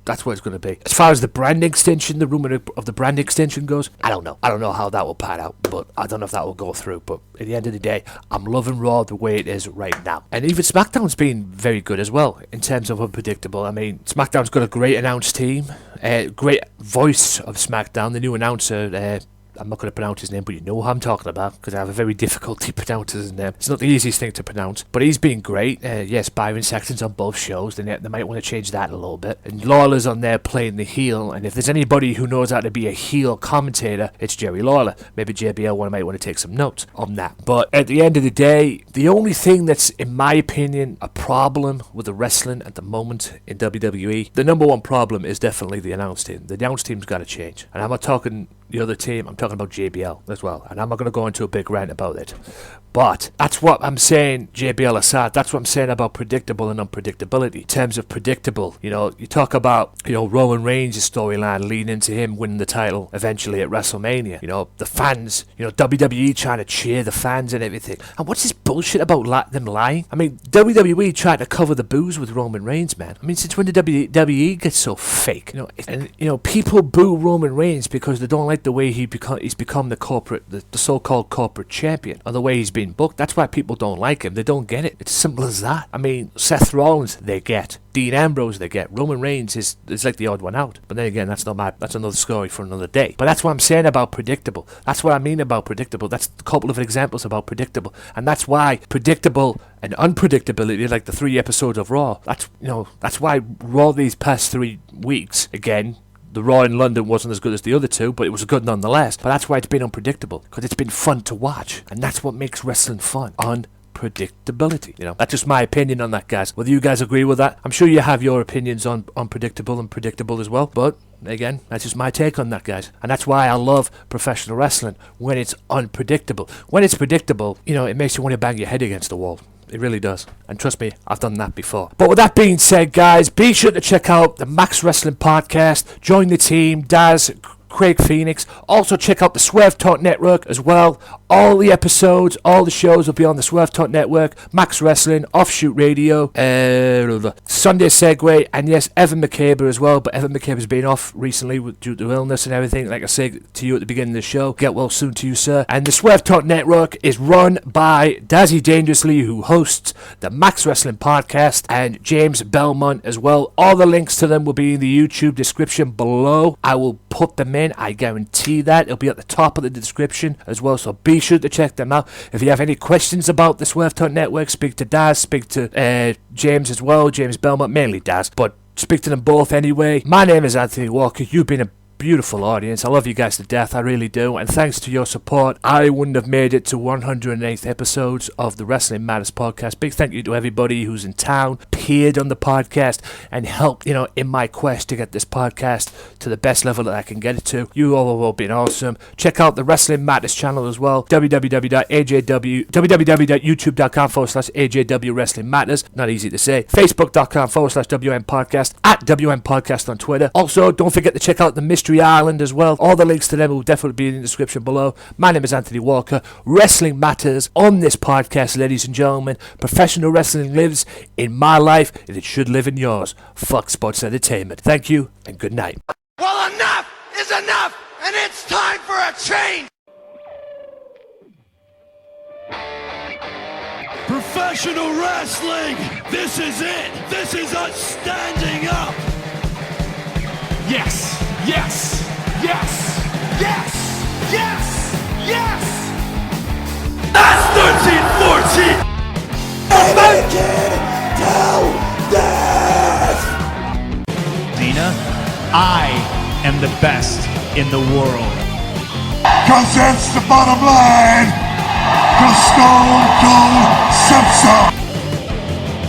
That's what it's going to be. As far as the brand extension, the rumor of the brand extension goes, I don't know. I don't know how that will pan out, but I don't know if that will go through. But at the end of the day, I'm loving Raw the way it is right now. And even SmackDown's been very good as well in terms of unpredictable. I mean, SmackDown's got a great announced team, great voice of SmackDown, the new announcer, I'm not going to pronounce his name, but you know who I'm talking about, because I have a very difficulty pronouncing his name. It's not the easiest thing to pronounce, but he's been great. Yes, Byron Saxton's on both shows. They might want to change that a little bit. And Lawler's on there playing the heel, and if there's anybody who knows how to be a heel commentator, it's Jerry Lawler. Maybe JBL might want to take some notes on that. But at the end of the day, the only thing that's, in my opinion, a problem with the wrestling at the moment in WWE, the number one problem is definitely the announce team. The announce team's got to change. And I'm not talking the other team, I'm talking about JBL as well, and I'm not going to go into a big rant about it, but that's what I'm saying, JBL aside, that's what I'm saying about predictable and unpredictability. In terms of predictable, you know, you talk about, you know, Roman Reigns' storyline leading into him winning the title eventually at WrestleMania, you know, the fans, you know, WWE trying to cheer the fans and everything, and what's this bullshit about them lying? I mean, WWE tried to cover the booze with Roman Reigns, man. I mean, since when did WWE get so fake? You know, and, you know, people boo Roman Reigns because they don't like the way he's become the so-called corporate champion, or the way he's been booked. That's why people don't like him. They don't get it. It's simple as that. I mean, Seth Rollins, they get. Dean Ambrose, they get. Roman Reigns is like the odd one out. But then again, that's another story for another day. But that's what I'm saying about predictable. That's what I mean about predictable. That's a couple of examples about predictable. And that's why predictable and unpredictability, like the 3 episodes of Raw, that's why Raw these past 3 weeks, again, the Raw in London wasn't as good as the other two, but it was good nonetheless. But that's why it's been unpredictable, because it's been fun to watch. And that's what makes wrestling fun. Unpredictability. You know, that's just my opinion on that, guys. Whether you guys agree with that, I'm sure you have your opinions on unpredictable and predictable as well. But again, that's just my take on that, guys. And that's why I love professional wrestling, when it's unpredictable. When it's predictable, you know, it makes you want to bang your head against the wall. It really does. And trust me, I've done that before. But with that being said, guys, be sure to check out the Max Wrestling Podcast. Join the team, Daz, Craig Phoenix. Also check out the Swerve Talk Network as well. All the episodes, all the shows will be on the Swerve Talk Network, Max Wrestling, Offshoot Radio, Sunday Segway, and yes, Evan McCabe as well. But Evan McCabe's been off recently due to illness and everything. Like I said to you at the beginning of the show, get well soon to you, sir. And the Swerve Talk Network is run by Dazzy Dangerously, who hosts the Max Wrestling Podcast, and James Belmont as well. All the links to them will be in the YouTube description below. I will put them in, I guarantee that. It'll be at the top of the description as well, so be sure to check them out. If you have any questions about the Swerve Talk Network, speak to Daz, speak to James as well, James Belmont, mainly Daz, but speak to them both anyway. My name is Anthony Walker. You've been a beautiful audience. I love you guys to death, I really do, and thanks to your support, I wouldn't have made it to 108th episodes of the Wrestling Matters podcast. Big thank you to everybody who's in town, appeared on the podcast, and helped, you know, in my quest to get this podcast to the best level that I can get it to. You all have all been awesome. Check out the Wrestling Matters channel as well, www.youtube.com/AJW Wrestling Matters, not easy to say, facebook.com/WM Podcast, at WM Podcast on Twitter. Also, don't forget to check out the Mystery Island as well. All the links to them will definitely be in the description below. My name is Anthony Walker. Wrestling matters on this podcast, ladies and gentlemen. Professional wrestling lives in my life, and it should live in yours. Fuck sports entertainment. Thank you, and good night. Well, enough is enough, and it's time for a change. Professional wrestling, this is it. This is us standing up. Yes! Yes! Yes! Yes! Yes! Yes! That's 13-14! Make it down there! I am the best in the world. Cause that's the bottom line. Cause Stone Cold said so.